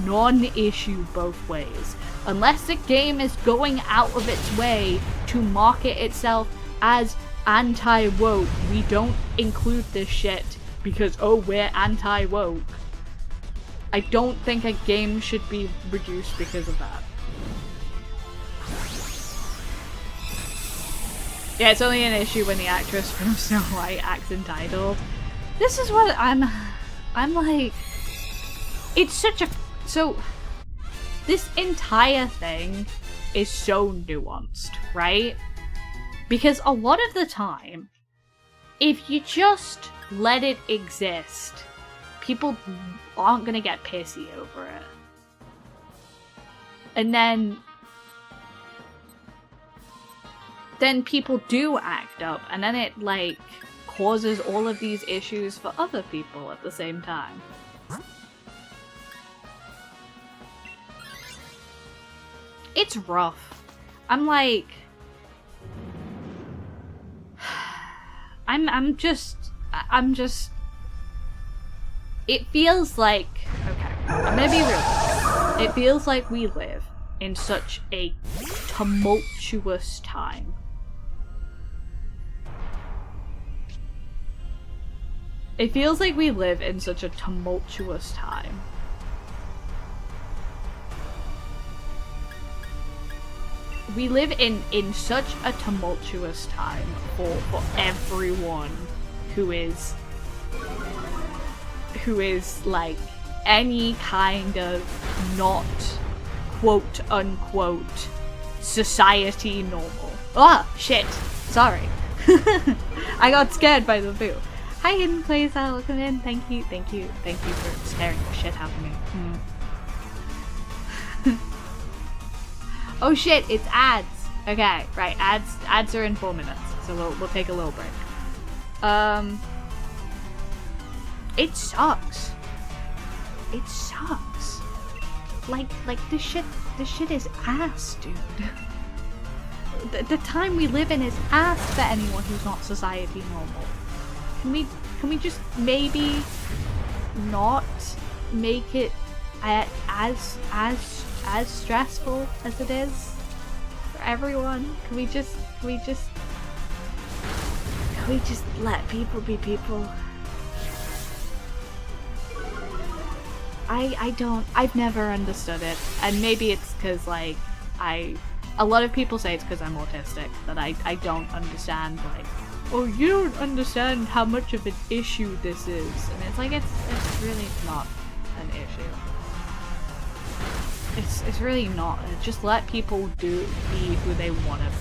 non-issue both ways. Unless the game is going out of its way to market itself as anti-woke, we don't include this shit because, oh, we're anti-woke. I don't think a game should be reduced because of that. Yeah, it's only an issue when the actress from Snow White acts entitled. This is what I'm like, it's such a, so, this entire thing is so nuanced, right? Because a lot of the time, if you just let it exist, people aren't gonna get pissy over it. And then people do act up, and then it, like, causes all of these issues for other people at the same time. It's rough. I'm like, I'm just, it feels like, okay, I'm gonna be real. It feels like we live in such a tumultuous time. It feels like we live in such a tumultuous time. We live in such a tumultuous time for everyone who is like any kind of not quote unquote society normal. Ah, shit. Sorry. I got scared by the boo. Hi, Hidden Plays, welcome in. Thank you for scaring the shit out of me. Oh shit, it's ads. Okay, right. Ads are in 4 minutes, so we'll take a little break. It sucks. It sucks. Like this shit is ass, dude. The time we live in is ass for anyone who's not society normal. Can we just maybe not make it as stressful as it is for everyone? Can we just let people be people? I've never understood it, and maybe it's because like a lot of people say it's because I'm autistic, that I don't understand, like, oh, you don't understand how much of an issue this is, and it's like it's really not an issue. It's really not. Just let people be who they want to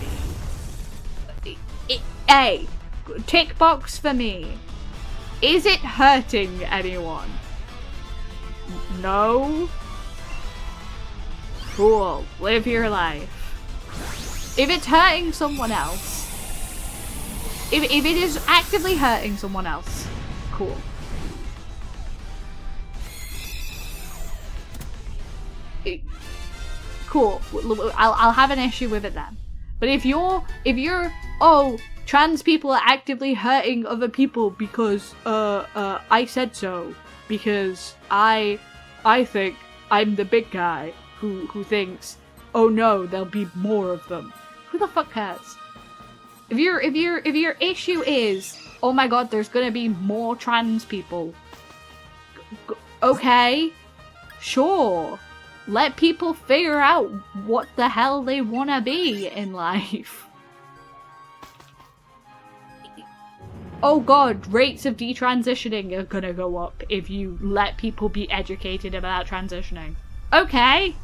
be. Hey, tick box for me. Is it hurting anyone? No? Cool. Live your life. If it's hurting someone else, if it is actively hurting someone else, cool. Cool. I'll have an issue with it then. But if you're oh, trans people are actively hurting other people because I said so, because I think I'm the big guy who thinks, oh no, there'll be more of them. Who the fuck cares? If your issue is, oh my god, there's gonna be more trans people, okay, sure. Let people figure out what the hell they wanna be in life. Oh god, rates of detransitioning are gonna go up if you let people be educated about transitioning. Okay.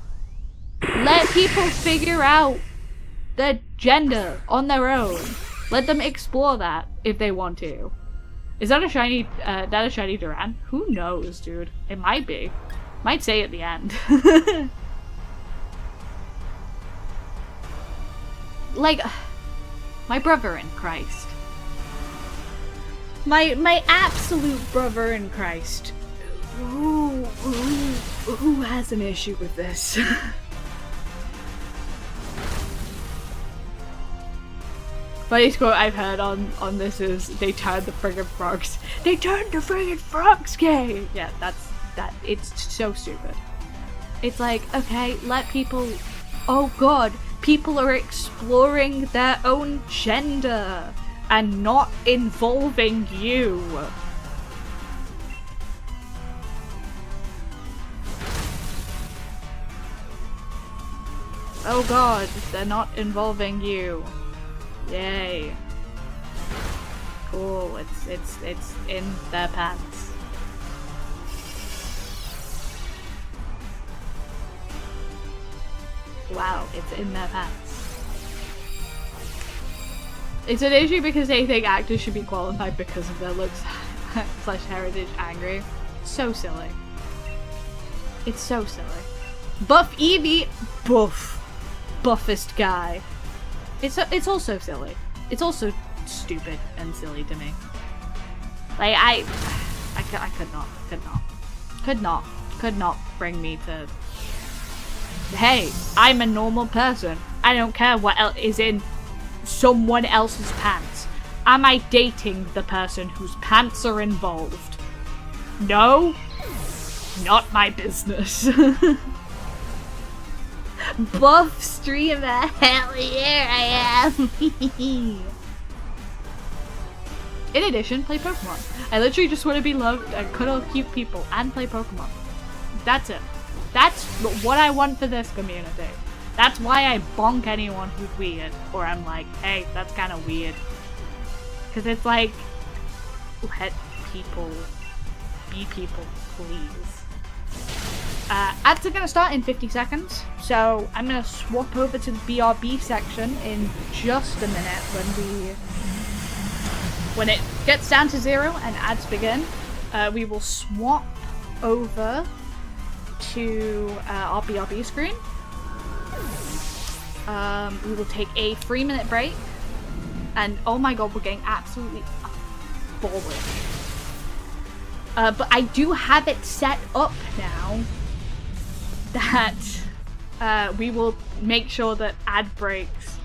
Let people figure out their gender on their own. Let them explore that if they want to. Is that a shiny Duran? Who knows, dude? It might be. Might say at the end. Like, my brother in Christ. My absolute brother in Christ. Who has an issue with this? Funniest quote I've heard on this is, they turned the friggin' frogs. They turned the friggin' frogs gay! Yeah, it's so stupid. It's like, okay, let people, oh god, people are exploring their own gender and not involving you. Oh god, they're not involving you. Yay. Cool, it's in their pants. Wow, it's in their pants. It's an issue because they think actors should be qualified because of their looks / heritage. Angry. So silly. It's so silly. Buff Eevee, buffest guy. It's also silly. It's also stupid and silly to me. Like I could not bring me to. Hey, I'm a normal person. I don't care what else is in someone else's pants. Am I dating the person whose pants are involved? No, not my business. Buff streamer, hell yeah I am. In addition, play Pokemon. I literally just want to be loved and cuddle cute people and play Pokemon. That's it. That's what I want for this community. That's why I bonk anyone who's weird. Or I'm like, hey, that's kind of weird. Because it's like, let people be people, please. Ads are going to start in 50 seconds. So I'm going to swap over to the BRB section in just a minute when it gets down to 0 and ads begin. We will swap over to our BRB screen. We will take a 3-minute break. And oh my god, we're getting absolutely forward. But I do have it set up now that we will make sure that ad breaks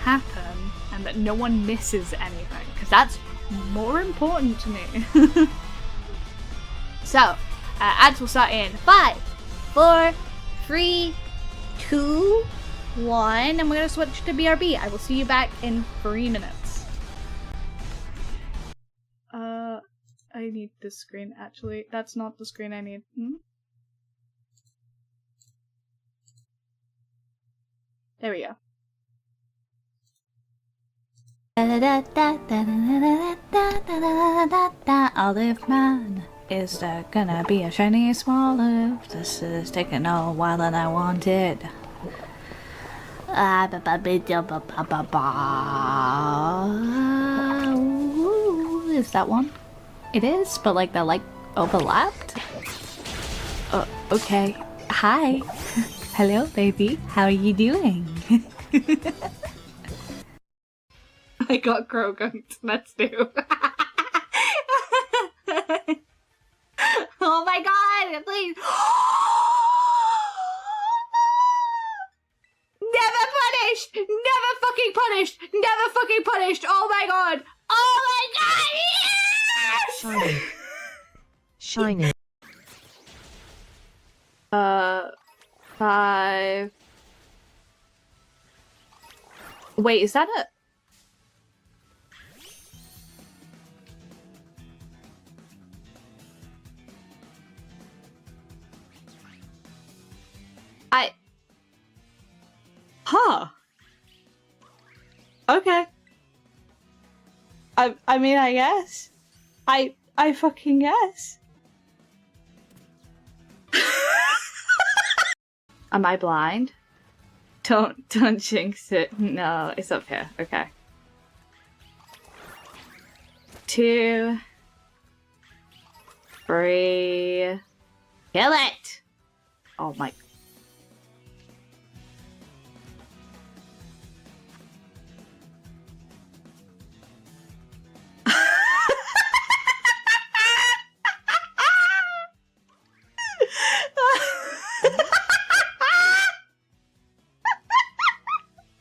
happen and that no one misses anything, because that's more important to me. So, ads will start in 5, 4, 3, 2, 1, and we're gonna switch to BRB. I will see you back in 3 minutes. I need this screen, actually. That's not the screen I need. There we go. Olive man, is there gonna be a shiny smolive? This is taking a while and I want it. Is that one? It is, but like they're like overlapped. Okay. Hi. Hello, baby. How are you doing? I got crow gunked. Let's do. Oh my god, please. Never punished! Never fucking punished! Never fucking punished! Oh my god! Oh my god! Yes! Shiny. 5. Wait, is that it? Huh. Okay. I mean, I guess. I fucking guess. Am I blind? Don't jinx it. No, it's up here. Okay. 2, 3. Kill it! Oh my.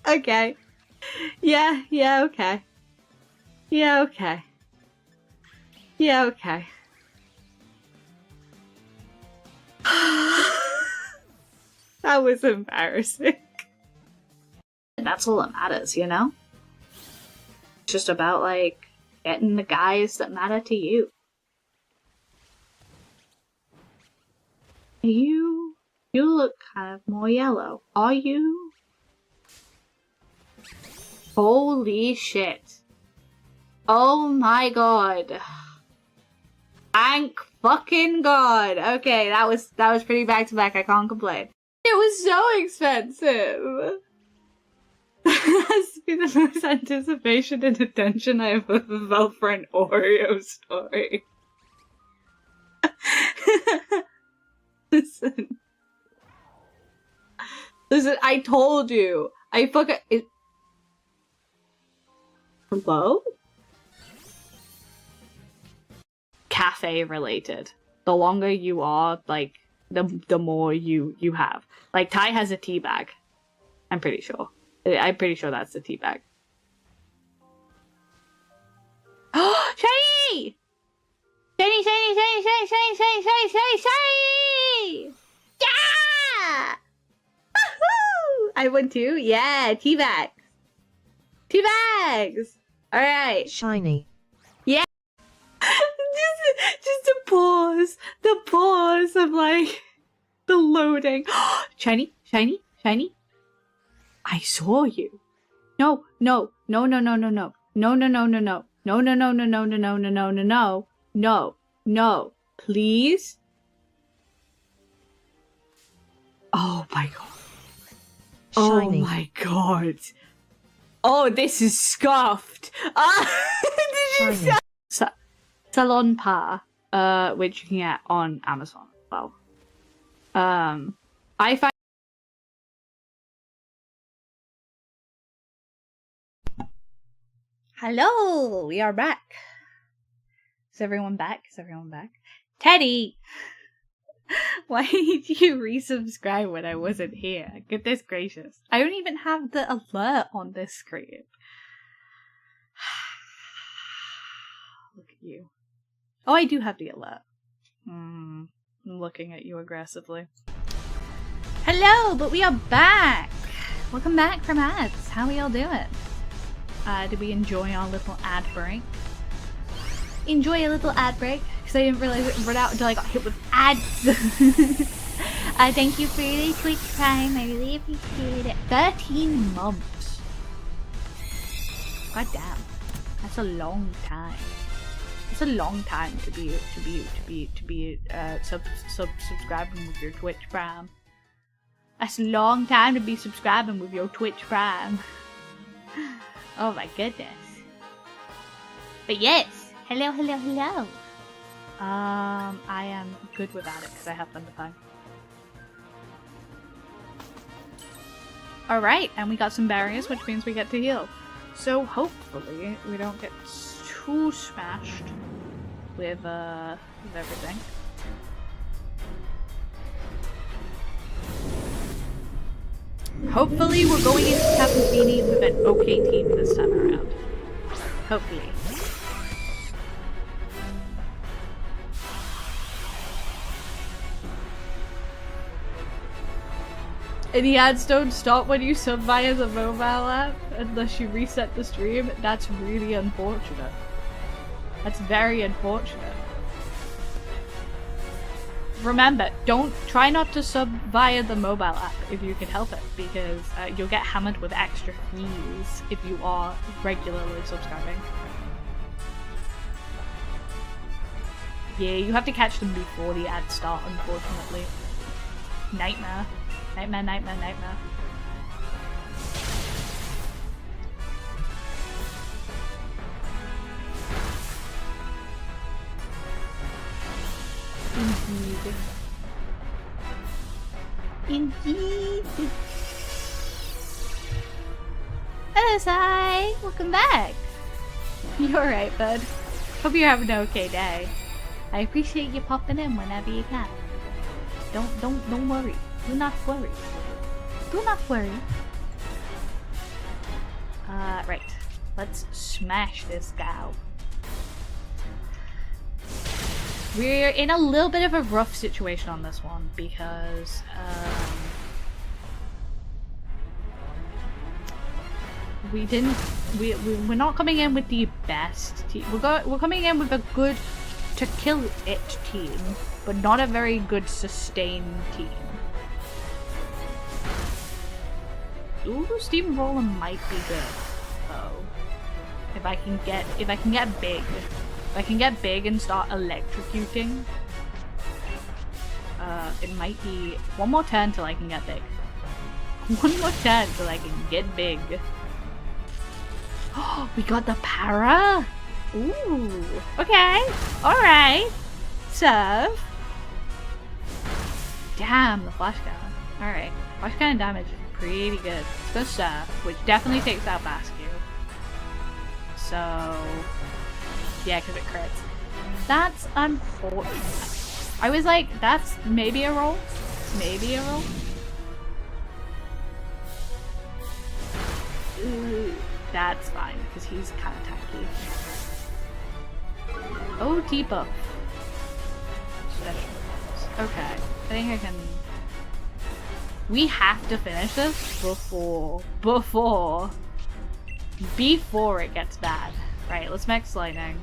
Okay. Yeah, okay. Yeah, okay. Yeah, okay. That was embarrassing. That's all that matters, you know? It's just about, like, getting the guys that matter to you. You look kind of more yellow. Are you? Holy shit. Oh my god. Thank fucking god. Okay, that was pretty back to back. I can't complain. It was so expensive. That's been the most anticipation and attention I've ever felt for an Oreo story. Listen, I told you. I fucking. Hello? Cafe related. The longer you are, like, the more you have. Like, Ty has a tea bag. I'm pretty sure. I'm pretty sure that's the tea bag. Oh, shiny! Shiny, shiny, shiny, shiny, shiny, shiny, shiny, shiny, shiny! Yeah! Woohoo! I won too? Yeah, tea bags. Tea bags! Alright. Shiny. Yeah. just a pause. The pause of like the loading. Shiny, shiny, shiny. I saw you. No, no, no, no, no, no, no. No, no, no, no, no. No, no, no, no, no, no, no, no, no, no, no. No, no. Please. Oh my god. Shiny. Oh my god. Oh, this is scuffed. Did you say? Salon Pa, which you can get on Amazon as well. I find Hello, we are back. Is everyone back? Is everyone back? Teddy! Why did you resubscribe when I wasn't here? Goodness gracious. I don't even have the alert on this screen. Look at you. Oh, I do have the alert. I'm looking at you aggressively. Hello, but we are back! Welcome back from ads. How are y'all doing? Did we enjoy our little ad break? Enjoy a little ad break? Because I didn't realize it would run out until I got hit with ads. Thank you for the Twitch Prime. I really appreciate it. 13 months. God damn. That's a long time. It's a long time to be subscribing with your Twitch Prime. That's a long time to be subscribing with your Twitch Prime. Oh my goodness. But yes, hello. I am good without it because I have Thunder Pie. Alright, and we got some barriers, which means we get to heal. So hopefully we don't get too smashed with everything. Hopefully we're going into Tapu Fini with an okay team this time around. Hopefully. And the ads don't stop when you sub via the mobile app unless you reset the stream. That's really unfortunate. That's very unfortunate. Remember, try not to sub via the mobile app if you can help it, because you'll get hammered with extra fees if you are regularly subscribing. Yeah, you have to catch them before the ads start, unfortunately. Nightmare. Nightmare. Indeed. Hello, Sai. Welcome back. You alright, bud? Hope you're having an okay day. I appreciate you popping in whenever you can. Don't worry. Do not worry. Do not worry. Right. Let's smash this gal. We're in a little bit of a rough situation on this one because we're not coming in with the best team. We're coming in with a good to kill it team, but not a very good sustain team. Ooh, steamroller might be good. Oh, if I can get big. If I can get big and start electrocuting, it might be one more turn till I can get big. One more turn till I can get big. Oh, we got the para! Ooh, okay, alright. Serve. Damn, the flash cannon. Alright, flash cannon damage is pretty good. Let's go serve, which definitely takes out Basque. So... yeah, because it crits. That's unfortunate. I was like, that's maybe a roll? Maybe a roll? Ooh, that's fine, because he's kind of tanky. Oh, debuff. Special. Okay, I think I can... we have to finish this before it gets bad. Right, let's max lightning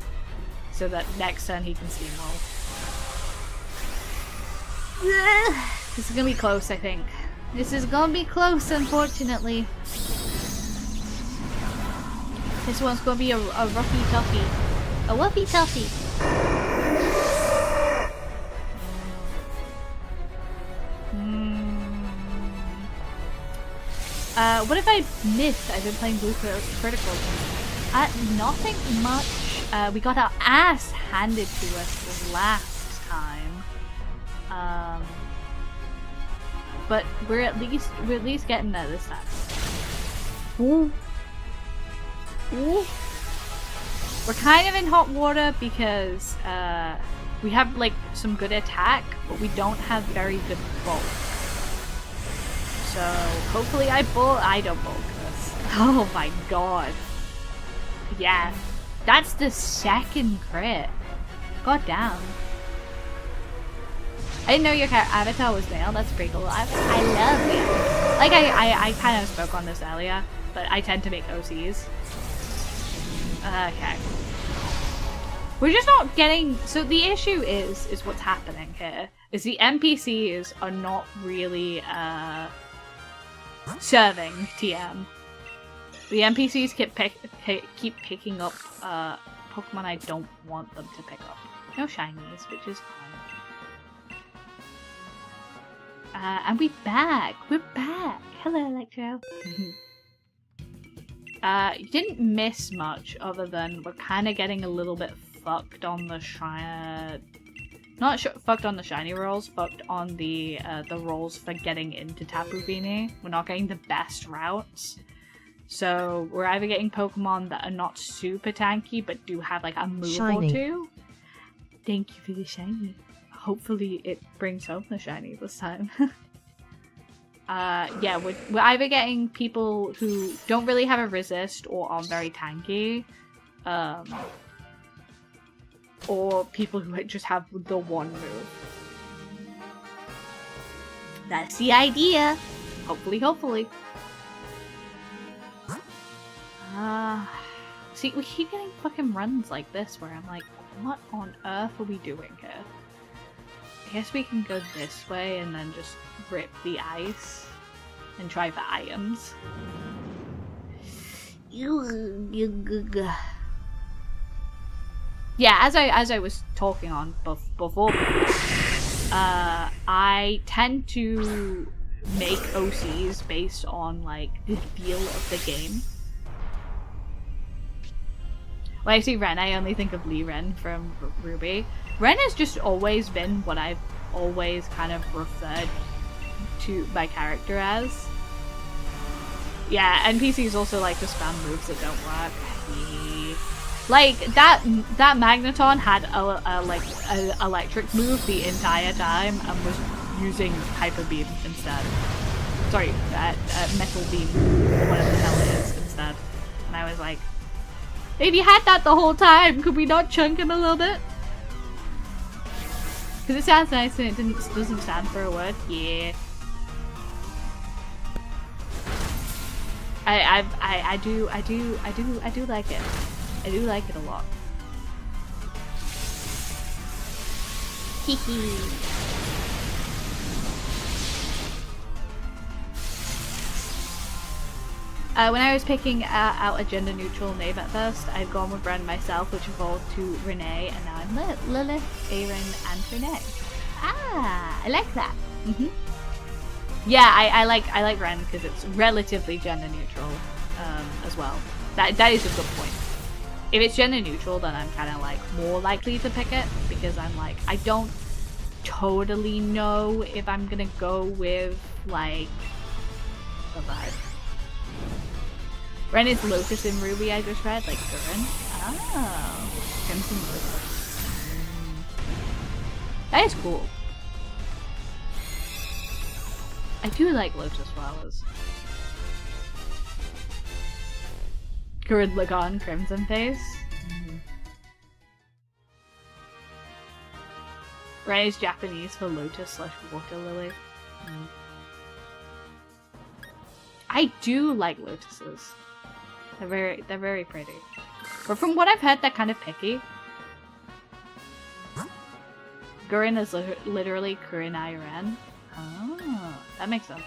so that next turn he can steamroll. This is gonna be close, I think. This is gonna be close, unfortunately. This one's gonna be a roughy toughy. A woofy toughy. What have I missed? I've been playing blue critical. Nothing much. We got our ass handed to us last time. But we're at least getting there this time. Ooh. Ooh. We're kind of in hot water because we have like some good attack, but we don't have very good bulk. So hopefully I don't bulk this. Oh my god. Yeah, that's the second crit. God damn. I didn't know your avatar was male. That's pretty cool. I love it. Like I kind of spoke on this earlier, but I tend to make OCs. Okay. We're just not getting... So the issue is what's happening here is the NPCs are not really serving TM. The NPCs keep picking up Pokemon I don't want them to pick up. No shinies, which is fine. And we're back. We're back. Hello, Electro. You didn't miss much other than we're kind of getting a little bit fucked on the shiny... Not fucked on the shiny rolls, fucked on the rolls for getting into Tapu Fini. We're not getting the best routes. So we're either getting Pokemon that are not super tanky but do have like a move shiny. Or two. Thank you for the shiny. Hopefully it brings home the shiny this time. Yeah, we're either getting people who don't really have a resist or are very tanky, or people who just have the one move. That's the idea. Hopefully. See, we keep getting fucking runs like this where I'm like, what on earth are we doing here? I guess we can go this way and then just rip the ice and try for items. Yeah, as I was talking on before, I tend to make OCs based on like the feel of the game. When I see Ren, I only think of Lee Ren from Ruby. Ren has just always been what I've always kind of referred to my character as. Yeah, NPCs also like to spam moves that don't work. Like that Magneton had a electric move the entire time and was using Hyper Beam instead. Sorry, Metal Beam, whatever the hell it is instead. And I was like, if you had that the whole time, could we not chunk him a little bit? Because it sounds nice and it doesn't stand for a word. Yeah. I do like it. I do like it a lot. Hehe. When I was picking out a gender-neutral name at first, I'd gone with Ren myself, which evolved to Renee, and now I'm Lilith, Aaron, and Renee. Ah, I like that. Yeah, I like Ren because it's relatively gender-neutral as well. That is a good point. If it's gender-neutral, then I'm kind of like more likely to pick it because I'm like, I don't totally know if I'm gonna go with like the vibe. Ren is Lotus in Ruby, I just read, like Gurren. Oh. Crimson Lotus. That is cool. I do like Lotus flowers. Gurren Lagann, Crimson Face. Ren is Japanese for Lotus / Water Lily. I do like lotuses. They're very pretty. But from what I've heard, they're kind of picky. Gurren is literally Kurenai Ren. Oh, that makes sense.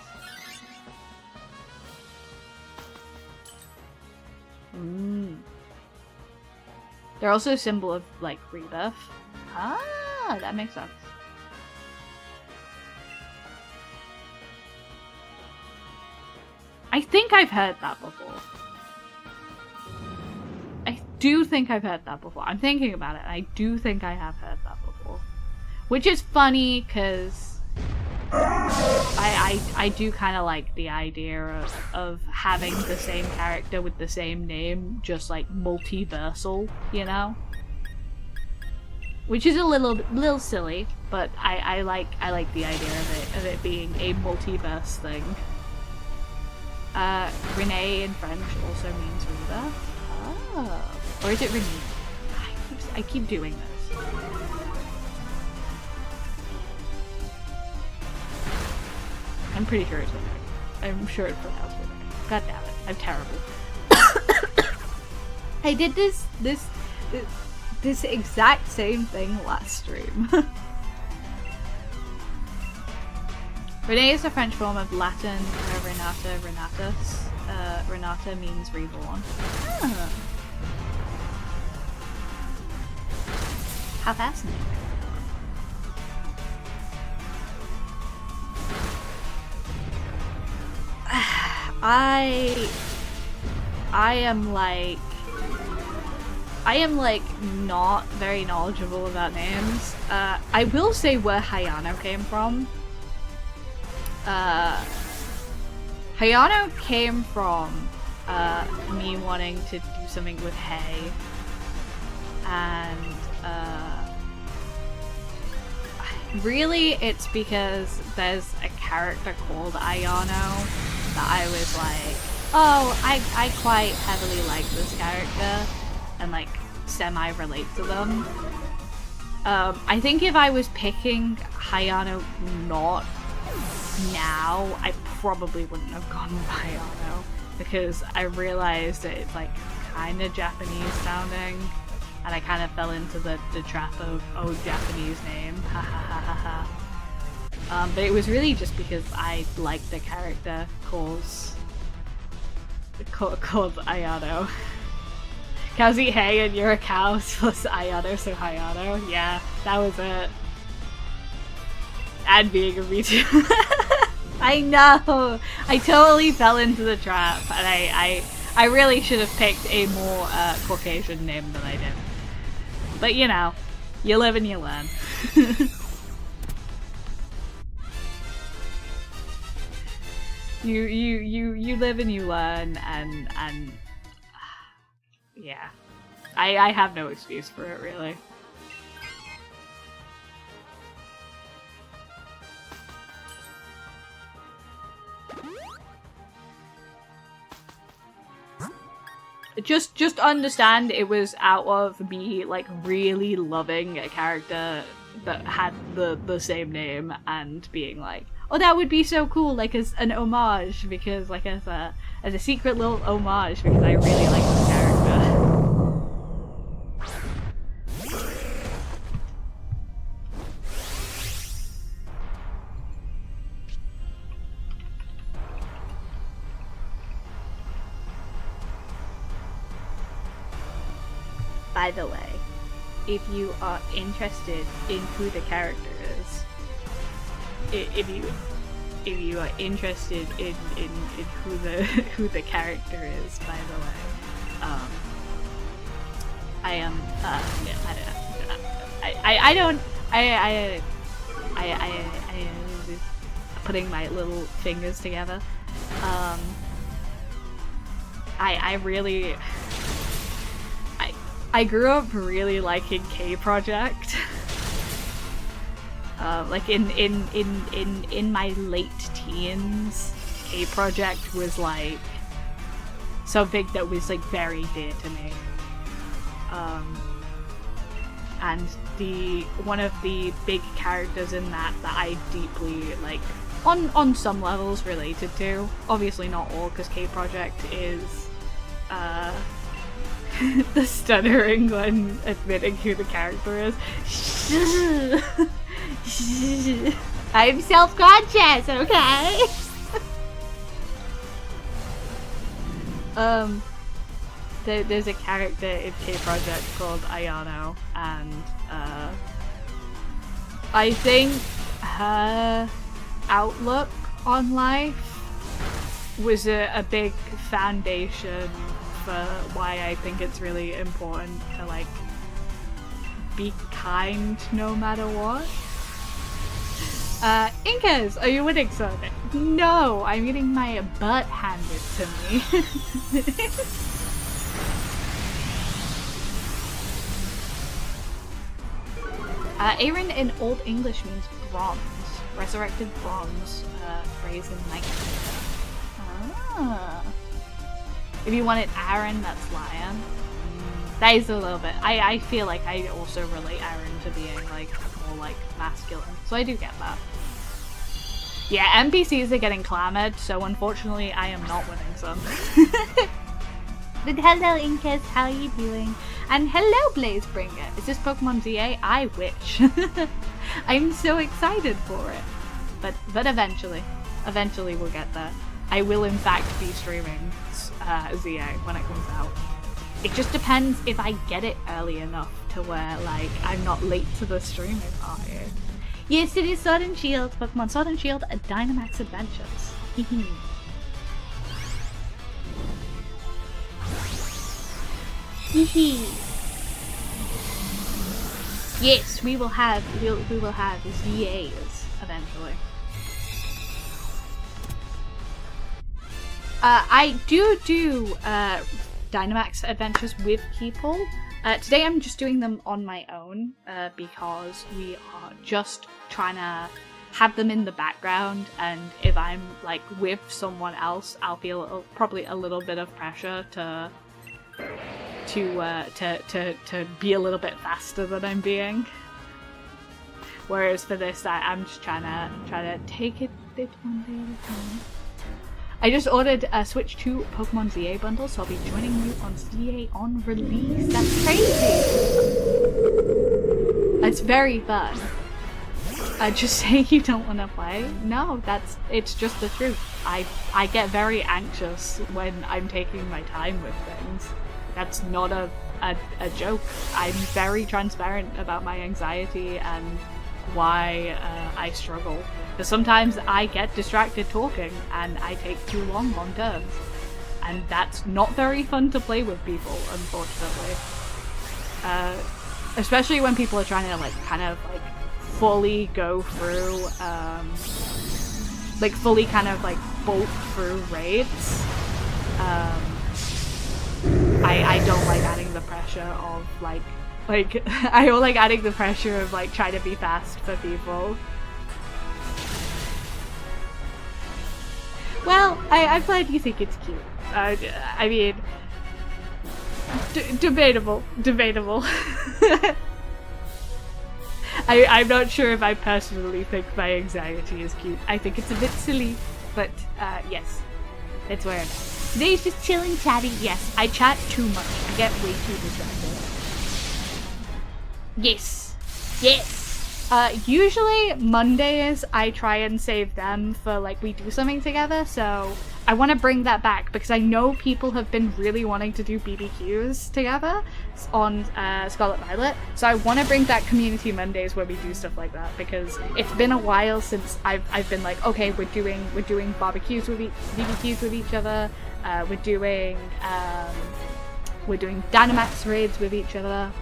They're also a symbol of like rebirth. Ah, that makes sense. I think I've heard that before. I do think I've heard that before. I'm thinking about it. I do think I have heard that before. Which is funny because I do kind of like the idea of having the same character with the same name, just like multiversal, you know? Which is a little silly, but I like the idea of it being a multiverse thing. Renee in French also means Reba. Oh. Or is it Renee? I keep doing this. I'm pretty sure it's Renee. I'm sure it's pronounced Renee. God damn it. I'm terrible. I did this exact same thing last stream. Renee is the French form of Latin Renata Renatus. Renata means reborn. Ah. How fascinating. I am like not very knowledgeable about names. I will say where Hayano came from. Hayano came from me wanting to do something with Hay, and really it's because there's a character called Hayano that I was like, oh, I quite heavily like this character and like semi-relate to them. I think if I was picking Hayano not now, I probably wouldn't have gone with Hayano because I realized that it's like kind of Japanese sounding, and I kind of fell into the trap of, oh, Japanese name, ha ha ha ha ha. But it was really just because I liked the character called Ayano. Cows eat hay and you're a cow plus Ayano, so Hayano. Yeah, that was it. And being a VTuber. I know! I totally fell into the trap, and I really should have picked a more Caucasian name than I did. But you know, you live and you learn. You live and you learn, and yeah. I have no excuse for it, really. Just understand it was out of me like really loving a character that had the same name and being like, oh, that would be so cool, like as an homage, because like as a secret little homage, because I really like this character. By the way, if you are interested in who the character is, if you are interested in who the character is, by the way, I am I putting my little fingers together. I grew up really liking K-Project. Like in my late teens, K-Project was like something that was like very dear to me. And one of the big characters in that I deeply like on some levels related to. Obviously not all, because K-Project is the stuttering when admitting who the character is. I'm self-conscious, okay? There's a character in K-Project called Ayano, and I think her outlook on life was a big foundation for why I think it's really important to like be kind no matter what. Incas, are you winning something? No, I'm getting my butt handed to me. Aaron in Old English means bronze. Resurrected bronze, phrase in Minecraft. Ah. If you wanted Aaron, that's lion. That is a little bit. I feel like I also relate Aaron to being like more like masculine, so I do get that. Yeah, NPCs are getting clamored, so unfortunately I am not winning some. But hello Incas, how are you doing? And hello Blazebringer, is this Pokemon ZA? I wish. I'm so excited for it. But eventually we'll get there. I will in fact be streaming ZA when it comes out. It just depends if I get it early enough to where like I'm not late to the streaming party. Yes, it is Sword and Shield, Pokemon Sword and Shield, Dynamax Adventures. Yes, we will have ZAs eventually. I do Dynamax Adventures with people. Today I'm just doing them on my own because we are just trying to have them in the background, and if I'm like with someone else, I'll feel probably a little bit of pressure to be a little bit faster than I'm being. Whereas for this, I'm just trying to take it one day at a time. I just ordered a Switch 2 Pokemon ZA bundle, so I'll be joining you on ZA on release. That's crazy! It's very fun. Just saying you don't want to play? No, it's just the truth. I get very anxious when I'm taking my time with things. That's not a joke. I'm very transparent about my anxiety and why I struggle. Because sometimes I get distracted talking and I take too long on turns. And that's not very fun to play with people, unfortunately. Especially when people are trying to like kind of like fully go through like fully kind of like bolt through raids. I don't like adding the pressure of like I don't like adding the pressure of like trying to be fast for people. Well, I'm glad you think it's cute. I mean, debatable. I'm not sure if I personally think my anxiety is cute. I think it's a bit silly, but yes, that's where I'm at. Today's just chilling, chatting. Yes, I chat too much. I get way too distracted. Yes. Usually Mondays I try and save them for like we do something together, so I want to bring that back because I know people have been really wanting to do BBQs together on Scarlet Violet, so I want to bring back Community Mondays where we do stuff like that because it's been a while since I've been like, okay, we're doing barbecues with BBQs with each other, we're doing Dynamax raids with each other.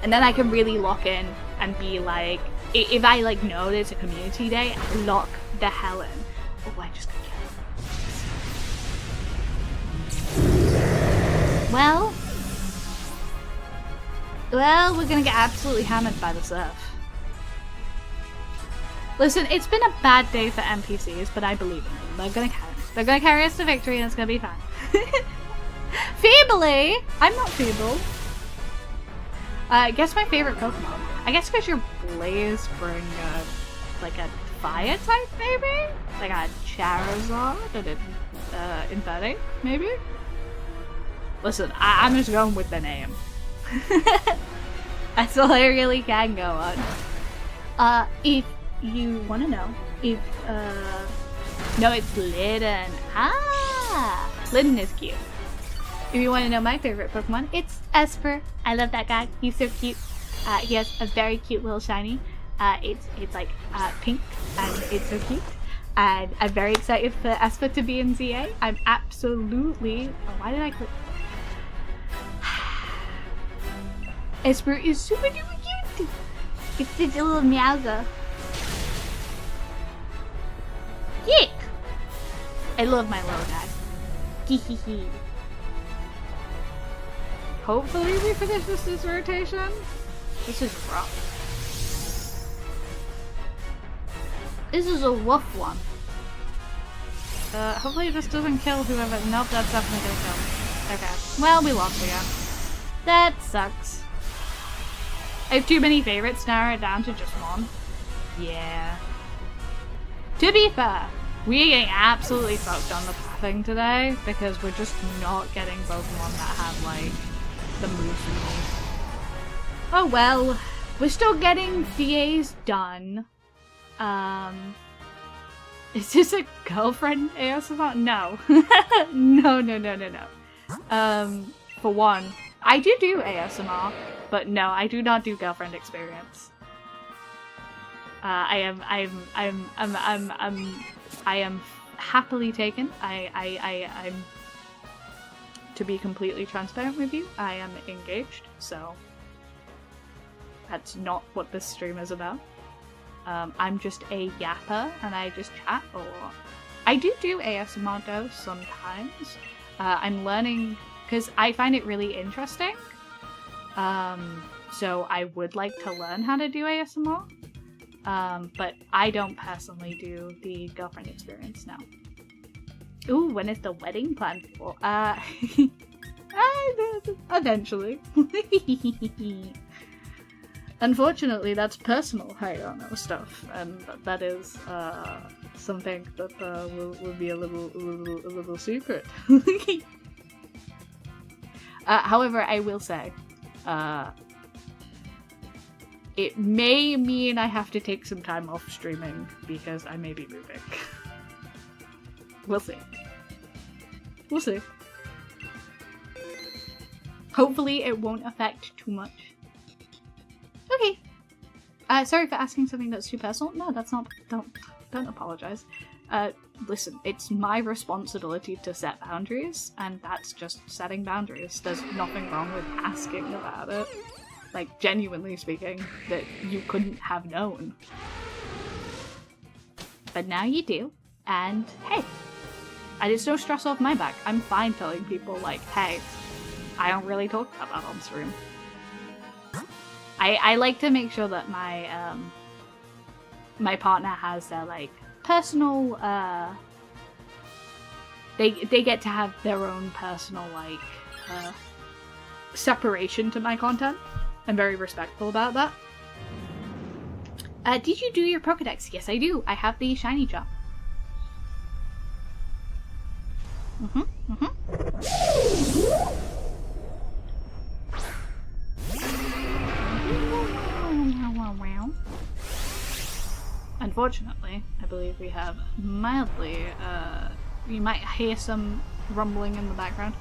And then I can really lock in and be like, if I like know there's a community day, I lock the hell in. Oh, I just got killed. Well, we're gonna get absolutely hammered by the surf. Listen, it's been a bad day for NPCs, but I believe in them. They're gonna carry us to victory, and it's gonna be fine. Feebly? I'm not feeble. Guess my favorite Pokemon. I guess because your Blazebringer, like a fire type, maybe? Like a Charizard and an Infernape, maybe? Listen, I'm just going with the name. That's all I really can go on. If you want to know, no, it's Lydon. Ah! Lydon is cute. If you want to know my favorite Pokemon, it's Esper. I love that guy. He's so cute. He has a very cute little shiny. It's like pink, and it's so cute. And I'm very excited for Esper to be in ZA. I'm absolutely... Oh, why did I click? Esper is super duper cute. It's this little Meowser. I love my little guy. Hee. Hopefully we finish this rotation. This is rough. This is a rough one. Hopefully this doesn't kill whoever. Nope, that's definitely gonna kill. Okay. Well, we lost again. That sucks. I have too many favorites to narrow it down to just one. Yeah. To be fair, we are getting absolutely fucked on the pathing today because we're just not getting Pokemon that have, like, the moves we need. Oh well. We're still getting DAs done. Is this a girlfriend ASMR? No. No. For one, I do ASMR, but no, I do not do girlfriend experience. I am happily taken. I'm to be completely transparent with you, I am engaged, so that's not what this stream is about. I'm just a yapper and I just chat a lot. I do ASMR though sometimes. I'm learning because I find it really interesting. So I would like to learn how to do ASMR. But I don't personally do the girlfriend experience now. Ooh, when is the wedding planned for? Eventually. Unfortunately, that's personal Hayano stuff, and that is something that will be a little secret. However, I will say, it may mean I have to take some time off streaming because I may be moving. We'll see. We'll see. Hopefully, it won't affect too much. Okay. Sorry for asking something that's too personal. No, that's not. Don't apologize. Listen, it's my responsibility to set boundaries, and that's just setting boundaries. There's nothing wrong with asking about it. Like, genuinely speaking, that you couldn't have known. But now you do, and hey, it's no stress off my back. I'm fine telling people, like, hey, I don't really talk about that on stream. I like to make sure that my my partner has their, like, personal, they get to have their own personal, like, separation to my content. I'm very respectful about that. Did you do your Pokedex? Yes, I do. I have the shiny jump. Unfortunately, I believe we have mildly, you might hear some rumbling in the background.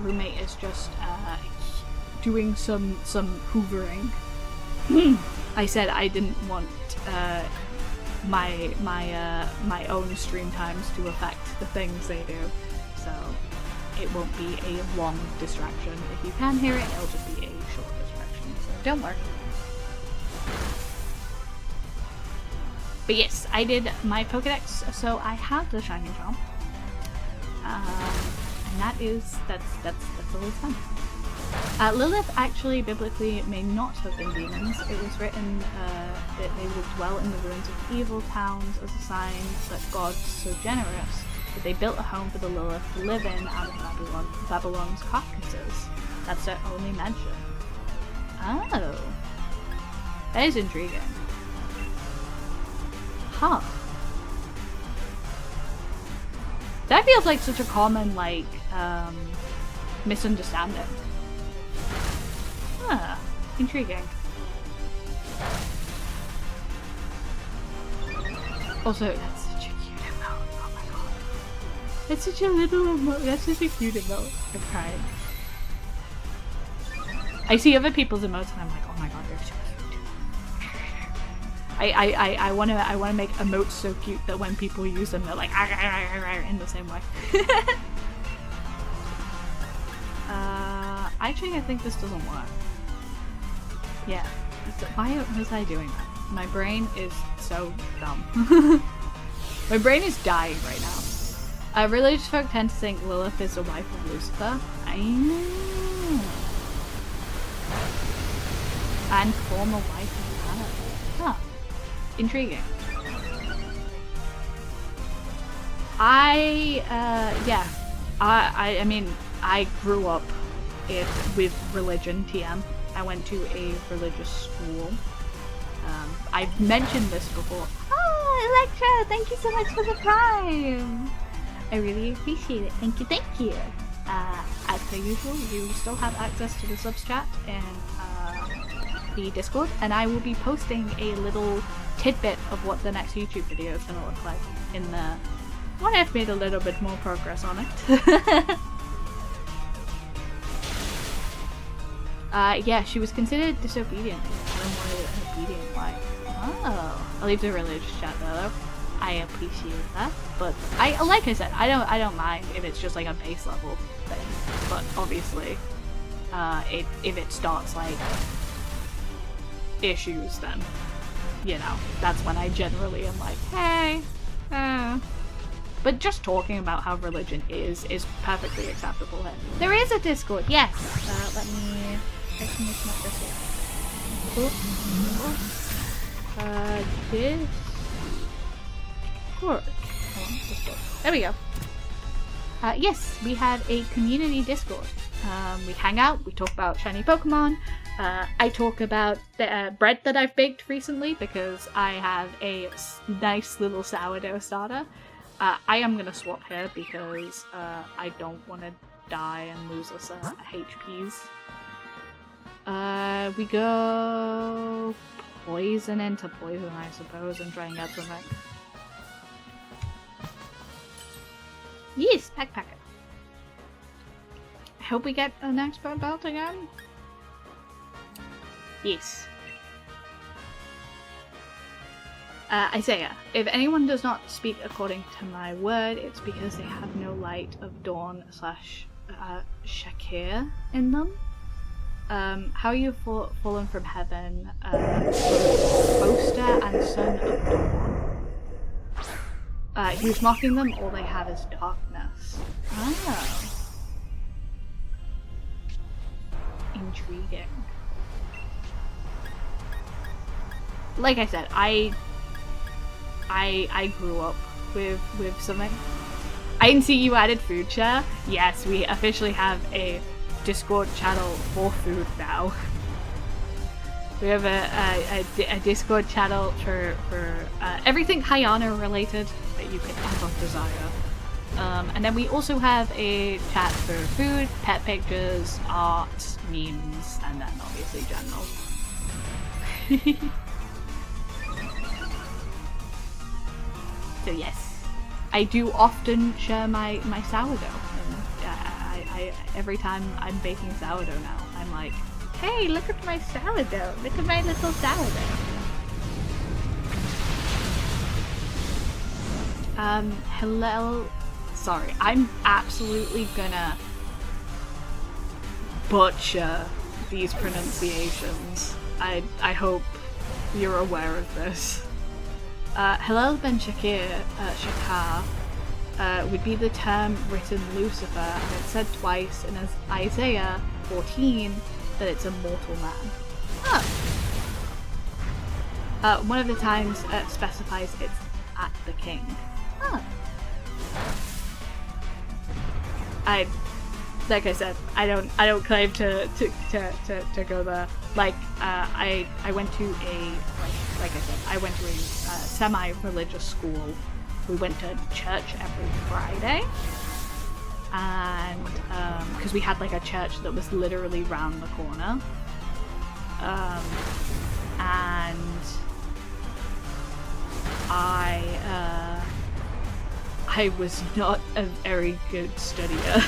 Roommate is just, doing some hoovering. I said I didn't want, my own stream times to affect the things they do, so it won't be a long distraction. If you can hear it, it'll just be a short distraction, so don't worry. But yes, I did my Pokedex, so I have the shiny jump. And that's always fun. Lilith actually, biblically, may not have been demons. It was written that they would dwell in the ruins of evil towns as a sign that God's so generous that they built a home for the Lilith to live in out of Babylon's carcasses. That's their only mention. Oh. That is intriguing. Huh. That feels like such a common, like, misunderstanding. Huh. Intriguing. Also, that's such a cute emote. Oh my god. That's such a little emote. That's such a cute emote. I'm crying. I see other people's emotes and I'm like, oh my god, they're so cute. I wanna make emotes so cute that when people use them, they're like in the same way. Actually, I think this doesn't work. Yeah. Why was I doing that? My brain is so dumb. My brain is dying right Religious folk tend to think Lilith is the wife of Lucifer. And former wife of Adam. Huh. Intriguing. I mean, I grew up with religion, TM. I went to a religious school. I've mentioned this before. Oh, Electra, thank you so much for the prime. I really appreciate it. Thank you. As per usual, you still have access to the subs chat and the Discord, and I will be posting a little tidbit of what the next YouTube video is going to look like in the... when I've made a little bit more progress on it. Yeah, she was considered disobedient. Adam wanted an obedient wife. Oh, I'll leave the religious chat though. I appreciate that, but like I said, I don't mind if it's just like a base level thing. But obviously, if it starts like issues, then you know that's when I generally am like, hey. But just talking about how religion is perfectly acceptable here. There is a Discord, yes. Let me make not this one. Discord. There we go. Yes, we have a community Discord. We hang out, we talk about shiny Pokemon. I talk about the bread that I've baked recently because I have a nice little sourdough starter. I am gonna swap here because I don't want to die and lose us HPs. We go poison into poison, I suppose, and try and get something. Yes, backpacker. I hope we get an expert belt again. Yes. Isaiah, if anyone does not speak according to my word, it's because they have no light of dawn / Shakir in them. How you fallen from heaven, boaster and son of dawn. He was mocking them, all they have is darkness. Oh. Intriguing. Like I said, I grew up with something. I didn't see you added food share. Yes, we officially have a Discord channel for food now. We have a Discord channel for everything Hayano related that you could ever desire. And then we also have a chat for food, pet pictures, art, memes, and then obviously general. So yes, I do often share my sourdough. I every time I'm baking sourdough now, I'm like, hey, look at my sourdough! Look at my little sourdough! Hello. Sorry, I'm absolutely gonna butcher these pronunciations. I hope you're aware of this. Hillel ben Shakir, would be the term written Lucifer, and it's said twice in Isaiah 14 that it's a mortal man. Oh. One of the times specifies it's at the king. Oh. Like I said, I don't claim to go there. Like I went to a like I said, I went to a semi-religious school. We went to church every Friday, and because we had like a church that was literally round the corner, and I was not a very good studier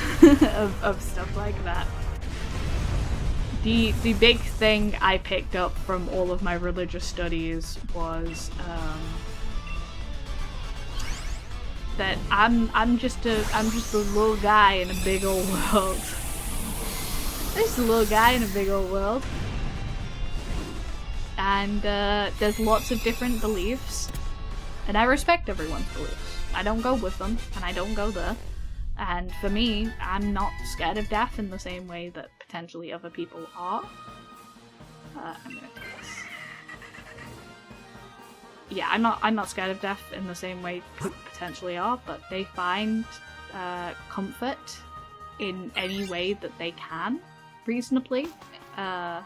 of stuff like that. The big thing I picked up from all of my religious studies was that I'm just a little guy in a big old world. I'm just a little guy in a big old world. And there's lots of different beliefs, and I respect everyone's beliefs. don't go with them, and I don't go there. And for me, I'm not scared of death in the same way that potentially other people are. I'm gonna do this. Yeah, I'm not scared of death in the same way people potentially are, but they find comfort in any way that they can, reasonably. And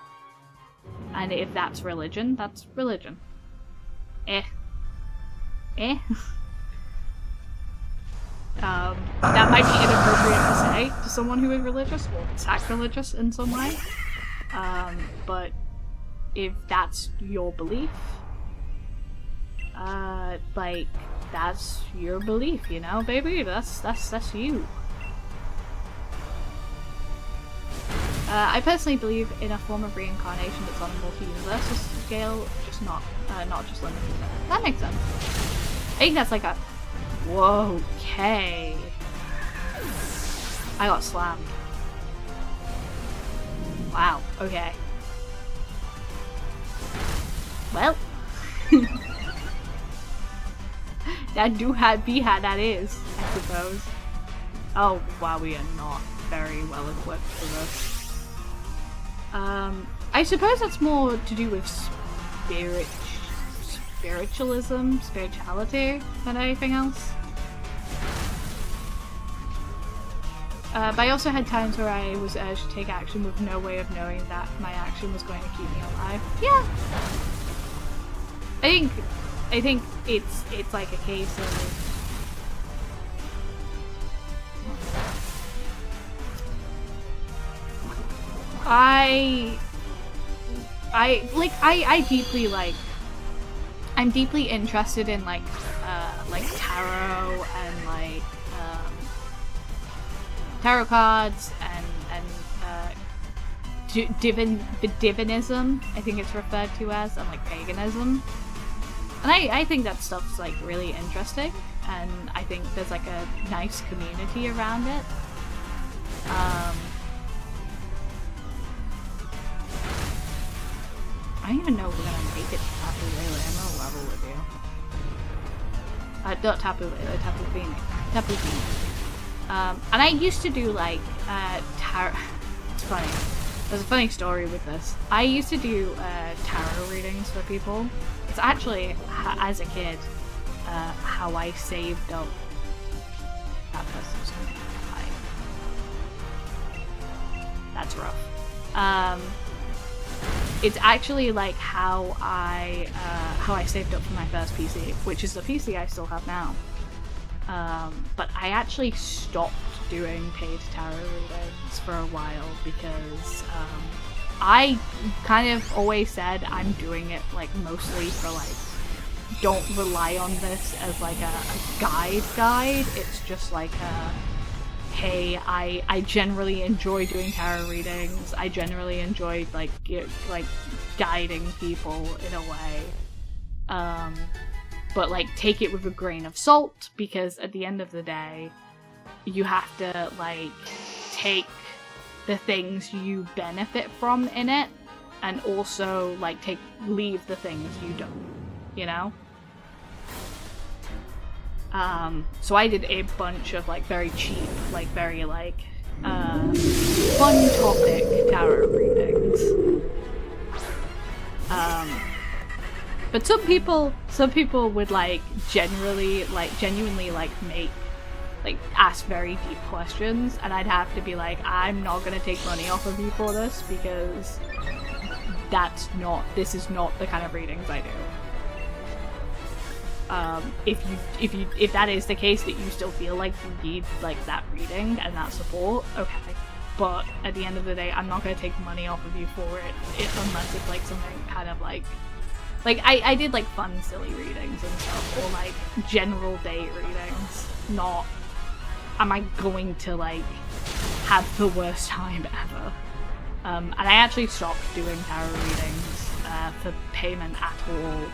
if that's religion, that's religion. That might be inappropriate to say to someone who is religious, or sacrilegious in some way. But if that's your belief, like, that's your belief, you know, baby? That's you. I personally believe in a form of reincarnation that's on a multi-universal scale, just not just limited. That makes sense. I think that's like a... Whoa, okay. I got slammed. Wow, okay. Well. That do be how that is, I suppose. Oh, wow, we are not very well equipped for this. I suppose that's more to do with spirituality than anything else. But I also had times where I was urged to take action with no way of knowing that my action was going to keep me alive. Yeah. I think it's like a case of I'm deeply interested in like tarot and like tarot cards and divinism, I think it's referred to as, and like paganism. And I think that stuff's like really interesting, and I think there's like a nice community around it. I don't even know if we're gonna make it to Tapu Lele. I'm gonna level with you. Not Tapu Lele, Tapu Fini. Tapu Fini. And I used to do like tarot. It's funny. There's a funny story with this. I used to do tarot readings for people. It's actually, as a kid, how I saved up. That person's gonna die. That's rough. It's actually like how I saved up for my first PC, which is the PC I still have now. But I actually stopped doing paid tarot readings for a while because I kind of always said I'm doing it like mostly for like, don't rely on this as like a guide. It's just like a, hey, I generally enjoy doing tarot readings. I generally enjoy like guiding people in a way. But like take it with a grain of salt, because at the end of the day, you have to like take the things you benefit from in it, and also like leave the things you don't, you know? So I did a bunch of like very cheap, like very like fun topic tarot readings. But some people would like genuinely ask very deep questions, and I'd have to be like, I'm not gonna take money off of you for this, because this is not the kind of readings I do. If that is the case, that you still feel like you need like that reading and that support, okay. But at the end of the day, I'm not gonna take money off of you for it unless it's like something kind of like I did like fun, silly readings and stuff, or like general day readings. Not, am I going to like have the worst time ever? And I actually stopped doing tarot readings for payment at all.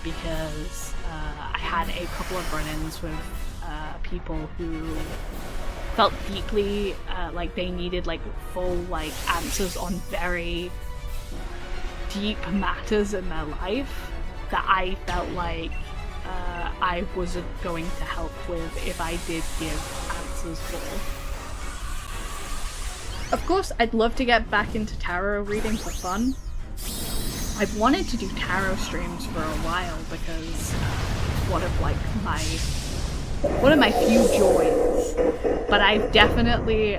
Because I had a couple of run-ins with people who felt deeply like they needed like full like answers on very deep matters in their life that I felt like I wasn't going to help with if I did give answers for. Of course, I'd love to get back into tarot reading for fun. I've wanted to do tarot streams for a while because one of my few joys. But I've definitely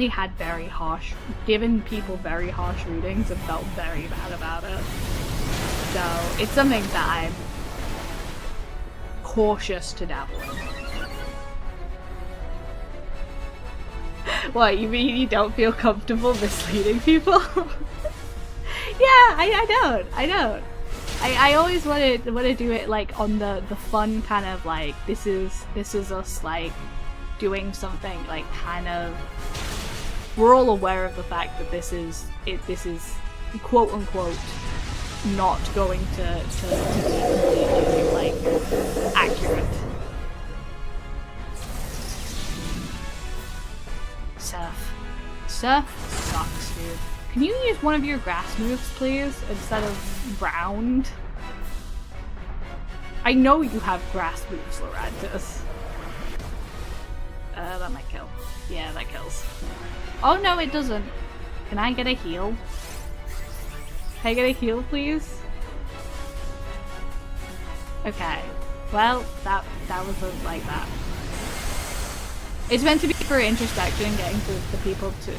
had given people very harsh readings and felt very bad about it. So it's something that I'm cautious to dabble in. What, you mean you don't feel comfortable misleading people? Yeah, I don't. I always want to do it like on the fun kind of like this is us like doing something like kind of, we're all aware of the fact that this is quote unquote not going to be completely like accurate. Surf sucks, dude. Can you use one of your grass moves, please, instead of round? I know you have grass moves, Lorantis. That might kill. Yeah, that kills. Oh no, it doesn't. Can I get a heal? Can I get a heal, please? Okay. Well, that wasn't like that. It's meant to be for introspection and getting the people to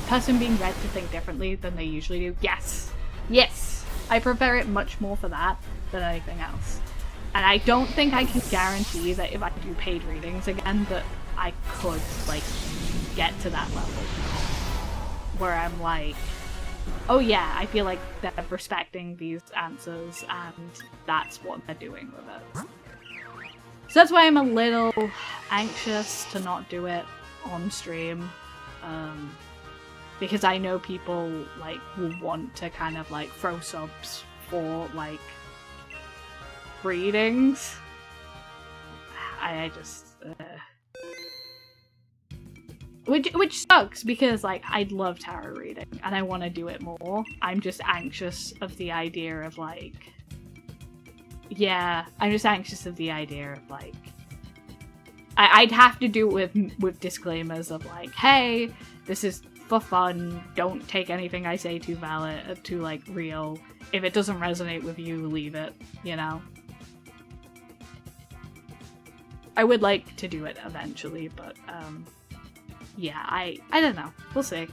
person being read to think differently than they usually do. Yes! Yes! I prefer it much more for that than anything else. And I don't think I can guarantee that if I do paid readings again that I could, like, get to that level. Where I'm like, oh yeah, I feel like they're respecting these answers and that's what they're doing with it. So that's why I'm a little anxious to not do it on stream, because I know people like will want to kind of like throw subs for like readings. I just which sucks because like I'd love tarot reading and I want to do it more. I'm just anxious of the idea of like. Yeah, I'm just anxious of the idea of like I'd have to do it with disclaimers of like, hey, this is for fun, don't take anything I say too like real. If it doesn't resonate with you, leave it, you know? I would like to do it eventually, but yeah, I don't know. We'll see.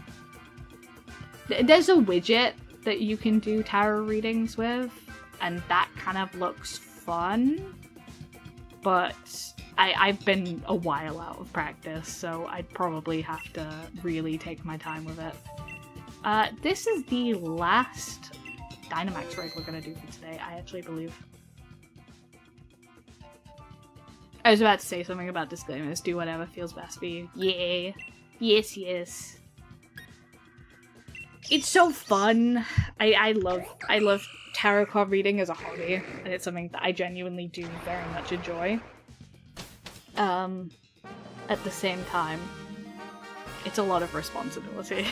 There's a widget that you can do tarot readings with. And that kind of looks fun, but I've been a while out of practice, so I'd probably have to really take my time with it. This is the last Dynamax raid we're gonna do for today, I actually believe. I was about to say something about disclaimers. Do whatever feels best for you. Yeah. Yes, yes. It's so fun. I love tarot card reading as a hobby, and it's something that I genuinely do very much enjoy. At the same time, it's a lot of responsibility.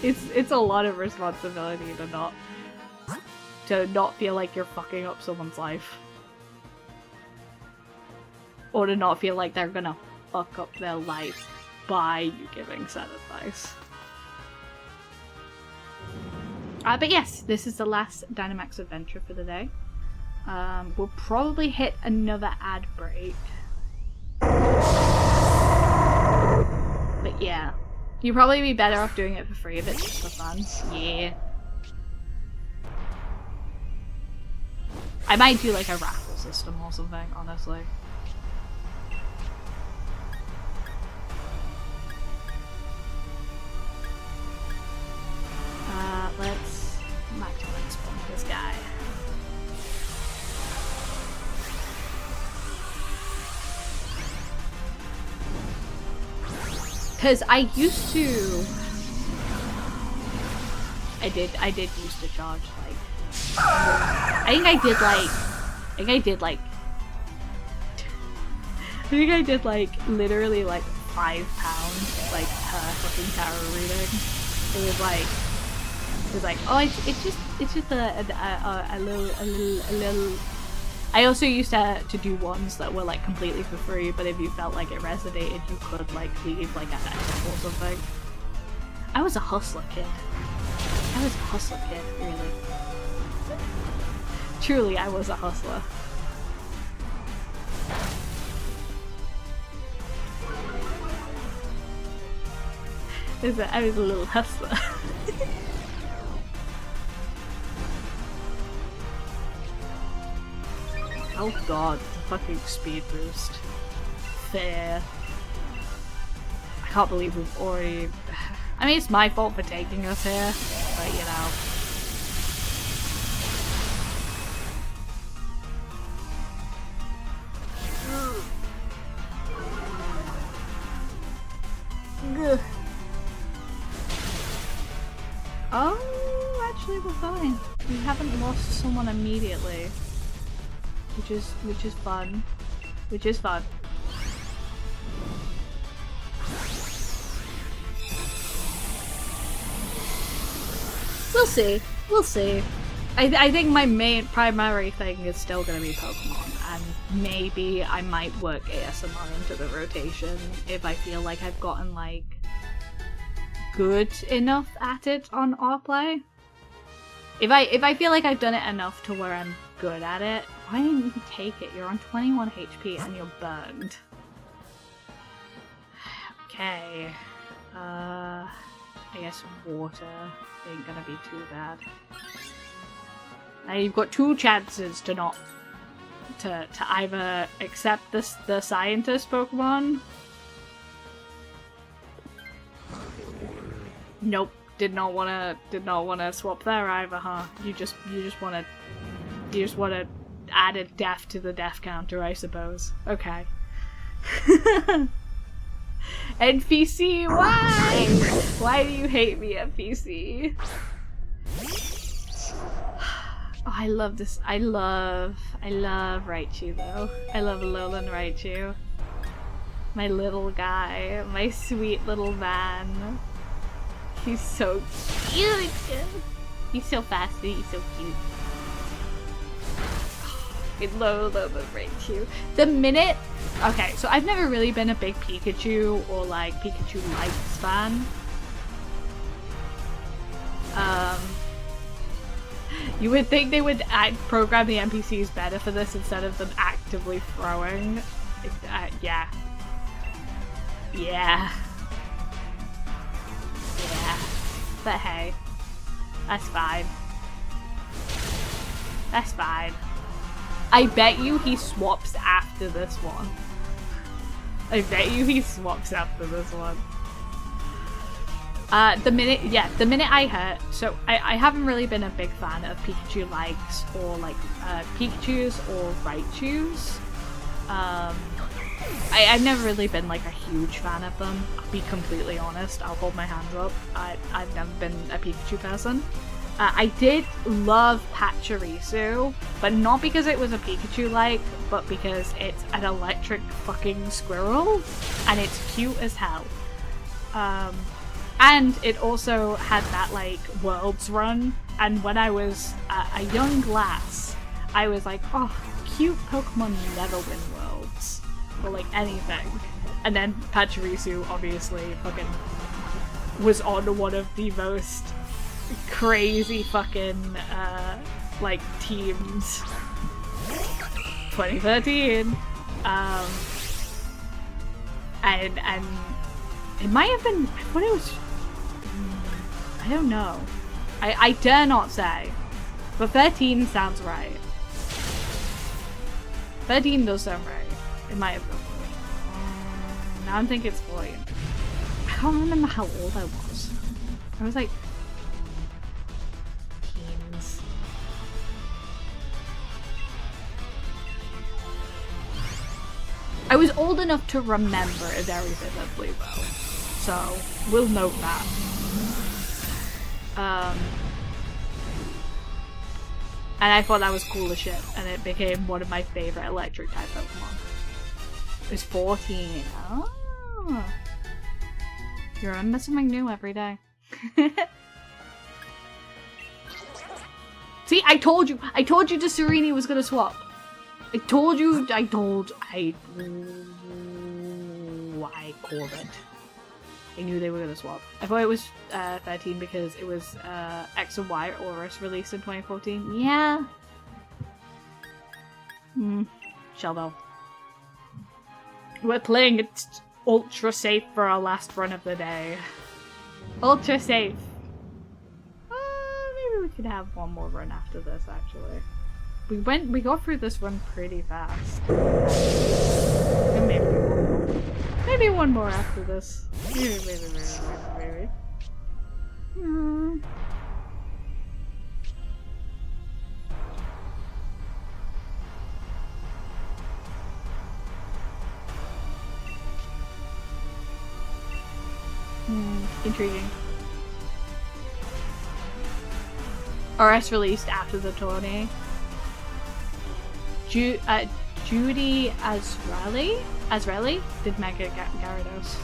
it's a lot of responsibility to not feel like you're fucking up someone's life. Or to not feel like they're gonna fuck up their life by you giving said advice. But yes, this is the last Dynamax adventure for the day. We'll probably hit another ad break. But yeah, you'd probably be better off doing it for free if it's just for fun. Yeah. I might do like a raffle system or something, honestly. Let's spawn this guy. Cause I used to. I did used to charge like. I think I did like literally like £5 like per fucking tarot reading. It was like, oh, it's just a little I also used to do ones that were like completely for free, but if you felt like it resonated, you could like leave like a tip or something. I was a hustler kid. I was a hustler kid, really. Truly, I was a hustler. I was a little hustler. Oh god, the fucking speed boost. Fair. I can't believe we've already... I mean, it's my fault for taking us here, but you know. Ugh. Oh, actually we're fine. We haven't lost someone immediately. Which is fun. Which is fun. We'll see. We'll see. I think my main primary thing is still gonna be Pokemon, and maybe I might work ASMR into the rotation if I feel like I've gotten like good enough at it on R-Play. If I feel like I've done it enough to where I'm good at it, why didn't you take it? You're on 21 HP and you're burned. Okay. I guess water ain't gonna be too bad. Now you've got two chances to not to either accept the scientist Pokemon. Nope, did not wanna swap there either, huh? You just wanna add a death to the death counter, I suppose. Okay. NPC, why? Why do you hate me, NPC? Oh, I love this. I love Raichu though. I love Alolan Raichu. My little guy. My sweet little man. He's so cute. He's so fast and he's so cute. I love Raichu. The minute... Okay, so I've never really been a big Pikachu or like Pikachu likes fan. You would think they would program the NPCs better for this instead of them actively throwing. Yeah. Yeah. Yeah. But hey. That's fine. That's fine. I bet you he swaps after this one. I bet you he swaps after this one. The minute I heard, so I haven't really been a big fan of Pikachu likes or like Pikachus or Raichus. I've never really been like a huge fan of them. I'll be completely honest. I'll hold my hands up. I've never been a Pikachu person. I did love Pachirisu, but not because it was a Pikachu-like, but because it's an electric fucking squirrel, and it's cute as hell. And it also had that, like, Worlds run, and when I was a young lass, I was like, oh, cute Pokemon never win Worlds, or, like, anything. And then Pachirisu, obviously, fucking was on one of the most crazy fucking like teams 2013 and it might have been, I thought it was, I don't know, I dare not say, but 13 sounds right. 13 does sound right. It might have been 14. Now I'm thinking it's 14. I can't remember how old I was. I was like I was old enough to remember it very vividly though, so we'll note that. And I thought that was cool as shit, and it became one of my favorite electric type Pokemon. It was 14. Oh. You remember something new every day. See, I told you Deserini was gonna swap. I told you, I called it. I knew they were gonna swap. I thought it was 13 because it was X and Y Aurus released in 2014. Yeah. Sheldo. We're playing it ultra safe for our last run of the day. Ultra safe. Maybe we could have one more run after this, actually. We got through this run pretty fast. And maybe one more after this. Maybe. Intriguing. RS released after the tourney. Judy Azraeli did Mega Gyarados.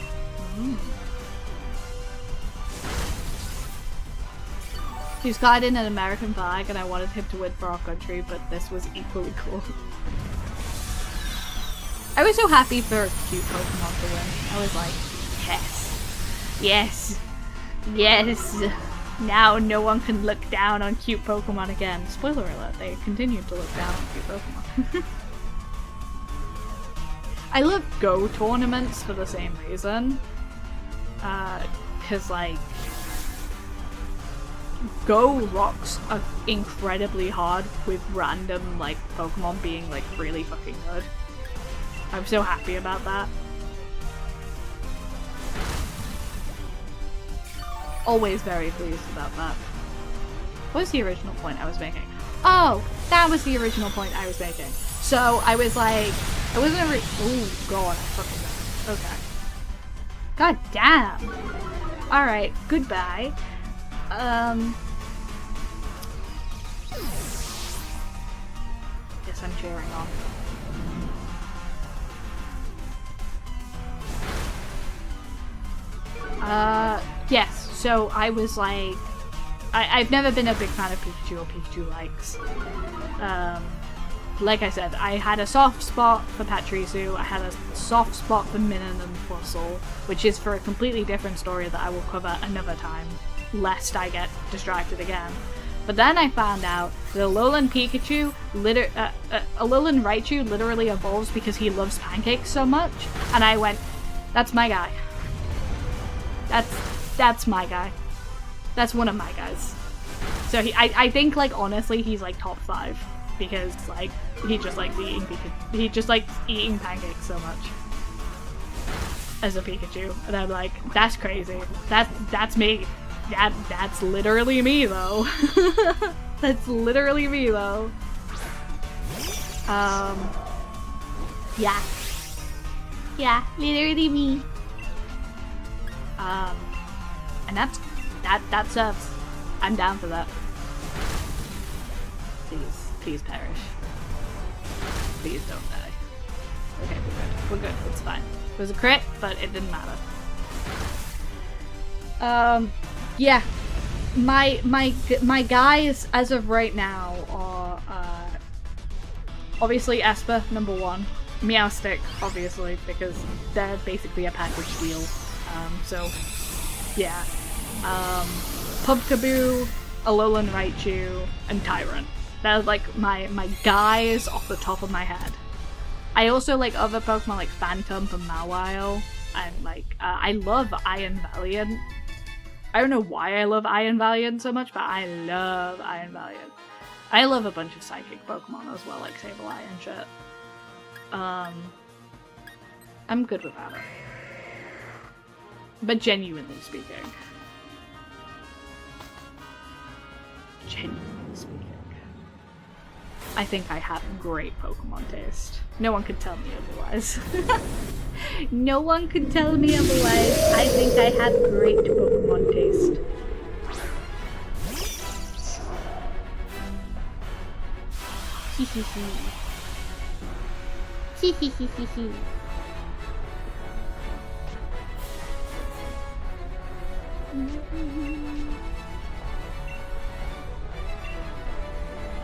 He's got in an American flag and I wanted him to win for our country, but this was equally cool. I was so happy for cute Pokemon to win. I was like, yes. Now no one can look down on cute Pokemon again. Spoiler alert, they continue to look down on cute Pokemon. I love Go tournaments for the same reason. Because, like, Go rocks are incredibly hard with random, like, Pokemon being, like, really fucking good. I'm so happy about that. Always very pleased about that. What was the original point I was making? Oh, that was the original point I was making. So I was like, I wasn't oh god, I fucking got it. Okay. God damn. Alright, goodbye. Guess I'm cheering on. Yes. So I was like, I've never been a big fan of Pikachu or Pikachu likes. Like I said, I had a soft spot for Patrisu, I had a soft spot for Minun and Fossil, which is for a completely different story that I will cover another time, lest I get distracted again. But then I found out that Alolan Pikachu, Alolan Raichu literally evolves because he loves pancakes so much, and I went, that's my guy. That's my guy. That's one of my guys. So I think, like, honestly, he's like top 5 because, like, he just likes eating pancakes so much as a Pikachu, and I'm like, that's crazy. That's me. That's literally me though. That's literally me though. Yeah, literally me. And that serves. I'm down for that. Please perish. Please don't die. Okay, we're good. It's fine. It was a crit, but it didn't matter. Yeah. My guys as of right now are obviously Esper, number 1. Meowstic, obviously, because they're basically a package deal. So yeah. Pumpkaboo, Alolan Raichu, and Tyrant. That was like my guys off the top of my head. I also like other Pokemon like Phantom and Mawile, and like I love Iron Valiant. I don't know why I love Iron Valiant so much, but I love Iron Valiant. I love a bunch of Psychic Pokemon as well, like Sableye and shit. I'm good with that. But genuinely speaking, I think I have great Pokemon taste. No one could tell me otherwise. No one could tell me otherwise. I think I have great Pokemon taste.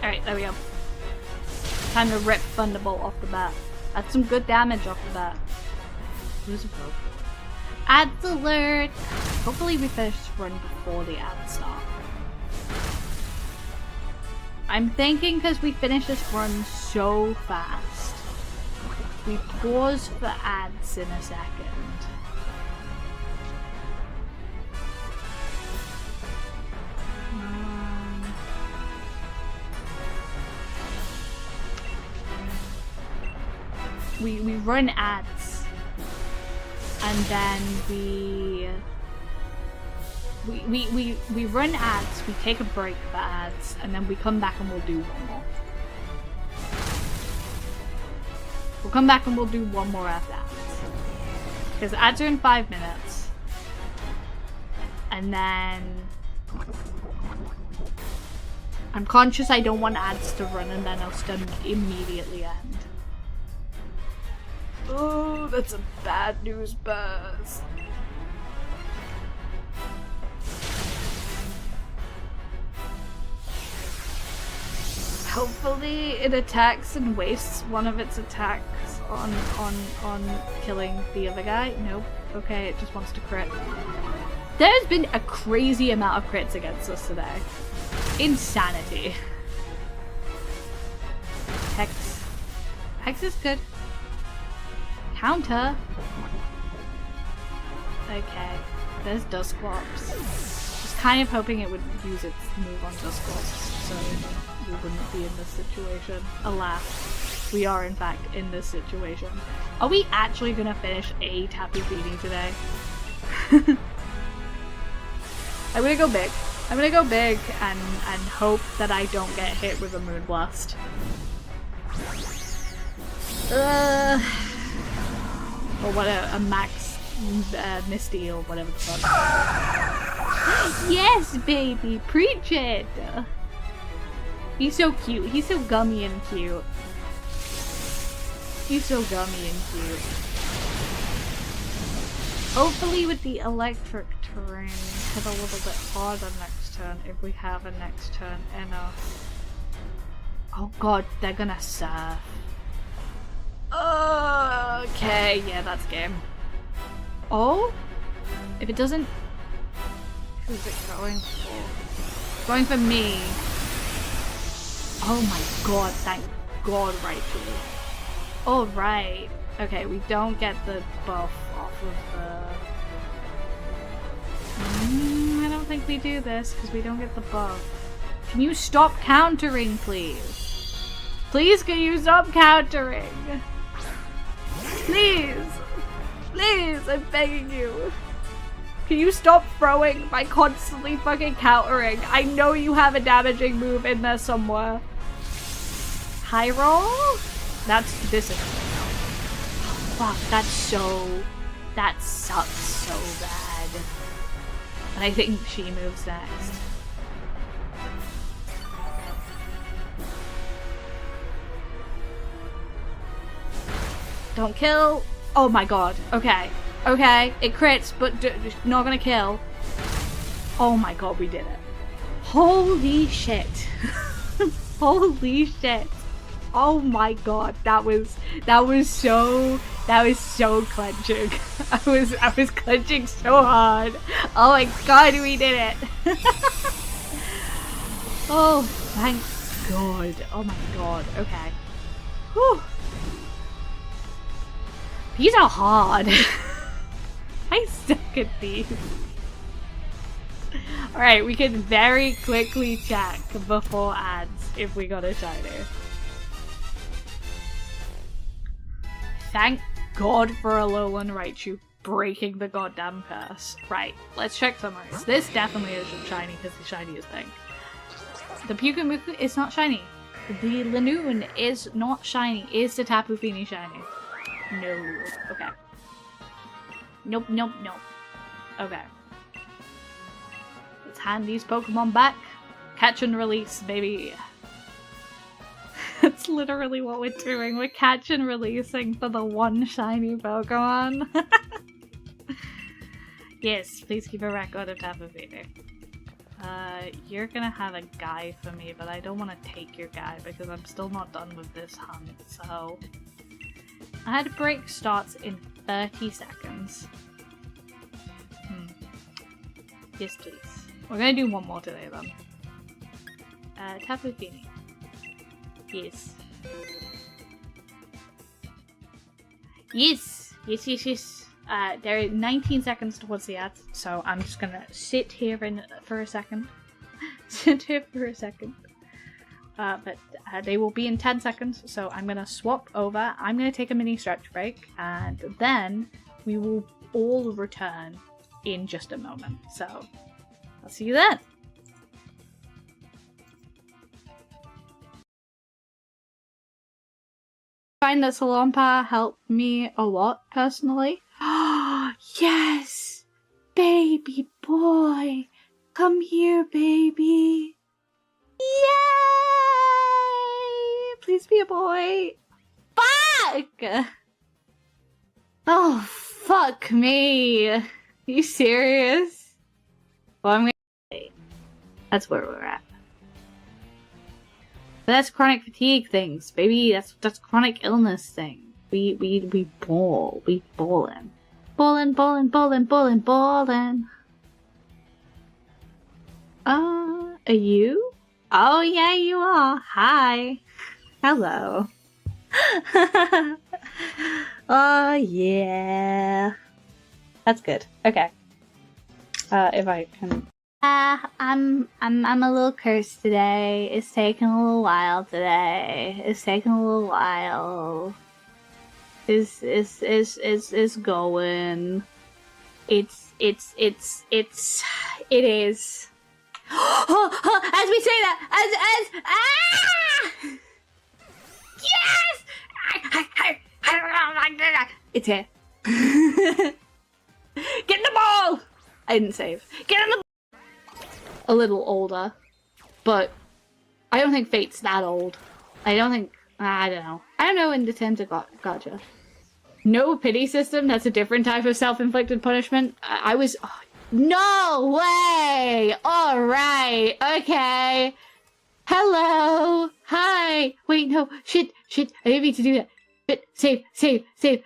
Alright, there we go. Time to rip Thunderbolt off the bat. That's some good damage off the bat. Who's above? Ads alert! Hopefully we finish this run before the ads start. I'm thinking because we finish this run so fast, we pause for ads in a second. We run ads, and then we run ads, we take a break for ads, and then we come back and we'll do one more. We'll come back and we'll do one more after ads. Because ads are in 5 minutes. And then I'm conscious I don't want ads to run and then I'll stun immediately end. Oh, that's a bad news buzz. Hopefully it attacks and wastes one of its attacks on killing the other guy. Nope. Okay, it just wants to crit. There's been a crazy amount of crits against us today. Insanity. Hex. Hex is good. Counter. Okay. There's Dusclops. Just kind of hoping it would use its move on Dusclops, so we wouldn't be in this situation. Alas, we are in fact in this situation. Are we actually gonna finish a Tapu Fini today? I'm gonna go big. I'm gonna go big and hope that I don't get hit with a Moonblast. Or what a Max Misty or whatever the fuck. Yes, baby, preach it! He's so cute. He's so gummy and cute. He's so gummy and cute. Hopefully with the electric terrain, hit a little bit harder next turn if we have a next turn enough. Oh god, they're gonna surf. Okay, yeah, that's game. Oh? If it doesn't... Who's it going for? Going for me. Oh my god, thank god, Raichu. Alright. Okay, we don't get the buff off of the... I don't think we do this, because we don't get the buff. Can you stop countering, please? Please, can you stop countering? Please! Please, I'm begging you. Can you stop throwing by constantly fucking countering? I know you have a damaging move in there somewhere. High roll? This is... Oh, fuck, that sucks so bad. And I think she moves next. Don't kill. Oh my god. Okay. Okay. It crits, but not gonna kill. Oh my god, we did it. Holy shit. Holy shit. Oh my god. That was so clenching. I was clenching so hard. Oh my god, we did it. Oh, thank god. Oh my god. Okay. Whew. These are hard. I suck at these. Alright, we can very quickly check before ads if we got a shiny. Thank god for a Alolan Raichu breaking the goddamn curse. Right, let's check summaries. This definitely isn't shiny because the shiny is pink. The Pyukumuku is not shiny. The Lanoon is not shiny. Is the Tapu Fini shiny? No. Okay. Nope, nope, nope. Okay. Let's hand these Pokemon back. Catch and release, baby. That's literally what we're doing. We're catch and releasing for the one shiny Pokemon. Yes, please keep a record of Tapu Fini. You're gonna have a guy for me, but I don't want to take your guy because I'm still not done with this hunt, so... Ad break starts in 30 seconds. Yes, please. We're gonna do one more today, then. Tapu Fini. Yes. Yes! Yes, yes, yes. There are 19 seconds towards the ads, so I'm just gonna sit here for a second. Sit here for a second. But they will be in 10 seconds, so I'm gonna swap over. I'm gonna take a mini stretch break, and then we will all return in just a moment. So, I'll see you then. I find that Salonpa helped me a lot personally. Yes! Baby boy! Come here, baby! Yay! Please be a boy. Fuck! Oh, fuck me. Are you serious? Well, I'm gonna... That's where we're at. But that's chronic fatigue things, baby. That's chronic illness thing. We ball. We ballin'. Ballin', ballin', ballin', ballin', ballin'. Are you? Oh yeah, you are. Hi. Hello. Oh yeah. That's good. Okay. If I can. I'm a little cursed today. It's taking a little while today. It's taking a little while. It's going. It is. As we say that, yes! It's here. Get in the ball! I didn't save. Get in the a little older, but I don't think Fate's that old. I don't think, I don't know. I don't know in the terms of gotcha. No pity system, that's a different type of self-inflicted punishment. I was, oh, no way! Alright, okay. Hello! Hi! Wait, no, shit, I didn't mean to do that. But save. Don't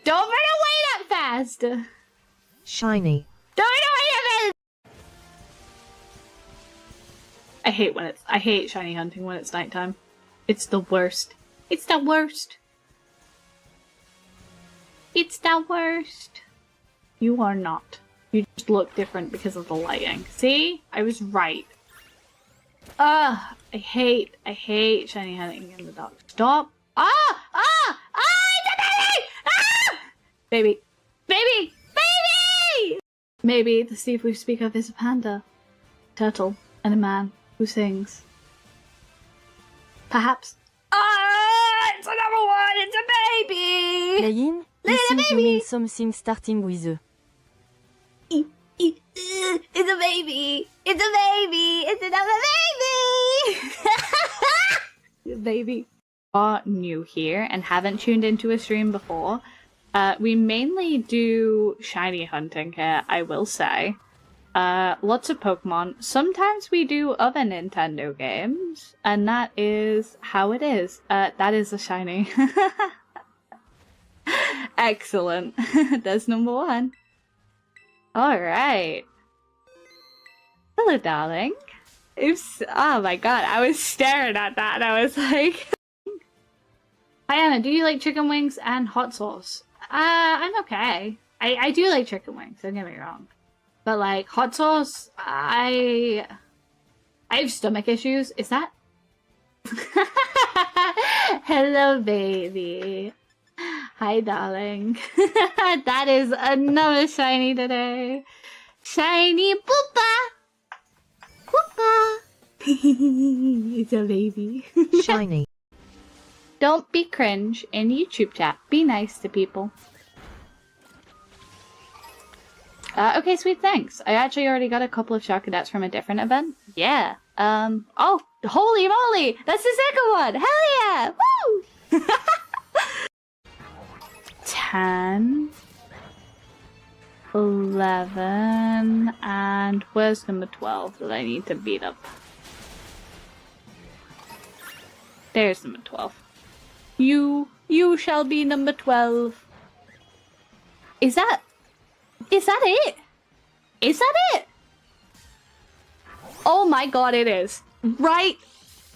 run away that fast! Shiny. Don't run away that fast! I hate shiny hunting when it's nighttime. It's the worst. It's the worst. It's the worst. You are not. You just look different because of the lighting. See? I was right. Ugh. I hate shiny hunting in the dark. Stop. It's a baby! Baby! Maybe the Steve we speak of is a panda, turtle, and a man who sings. Perhaps. It's another one! It's a baby! Layin, you think you mean something starting with a... It's a baby! It's a baby! It's another baby! Baby. Are new here and haven't tuned into a stream before. We mainly do shiny hunting here, I will say. Lots of Pokemon. Sometimes we do other Nintendo games, and that is how it is. That is a shiny. Excellent. That's number one. Alright. Hello, darling. Oops. Oh my god, I was staring at that and I was like... Hayano, do you like chicken wings and hot sauce? I'm okay. I do like chicken wings, don't get me wrong. But like, hot sauce, I have stomach issues. Is that? Hello, baby. Hi, darling. That is another shiny today. Shiny Poopa! Poopa! It's a baby. Shiny. Don't be cringe in YouTube chat. Be nice to people. Okay, sweet, thanks. I actually already got a couple of shot cadets from a different event. Yeah. Oh, holy moly! That's the second one! Hell yeah! Woo! 10. 11. And where's number 12 that I need to beat up? There's number 12. You shall be number 12. Is that it? Is that it? Oh my god, it is. Right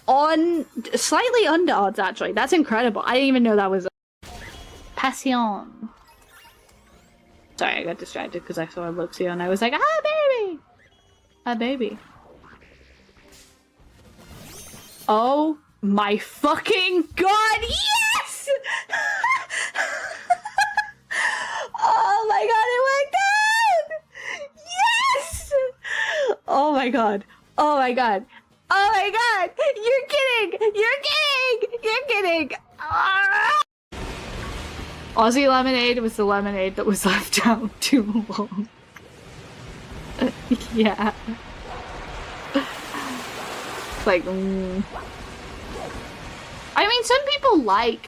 on, slightly under odds actually. That's incredible. I didn't even know that was Passion. Sorry, I got distracted because I saw a Luxio and I was like, ah, baby! A baby. Oh my fucking god, yes! Oh my god, it went good! Yes! Oh my god. Oh my god. Oh my god! You're kidding! You're kidding! You're kidding! Ah! Aussie lemonade was the lemonade that was left out too long. Yeah. Like, I mean, some people like.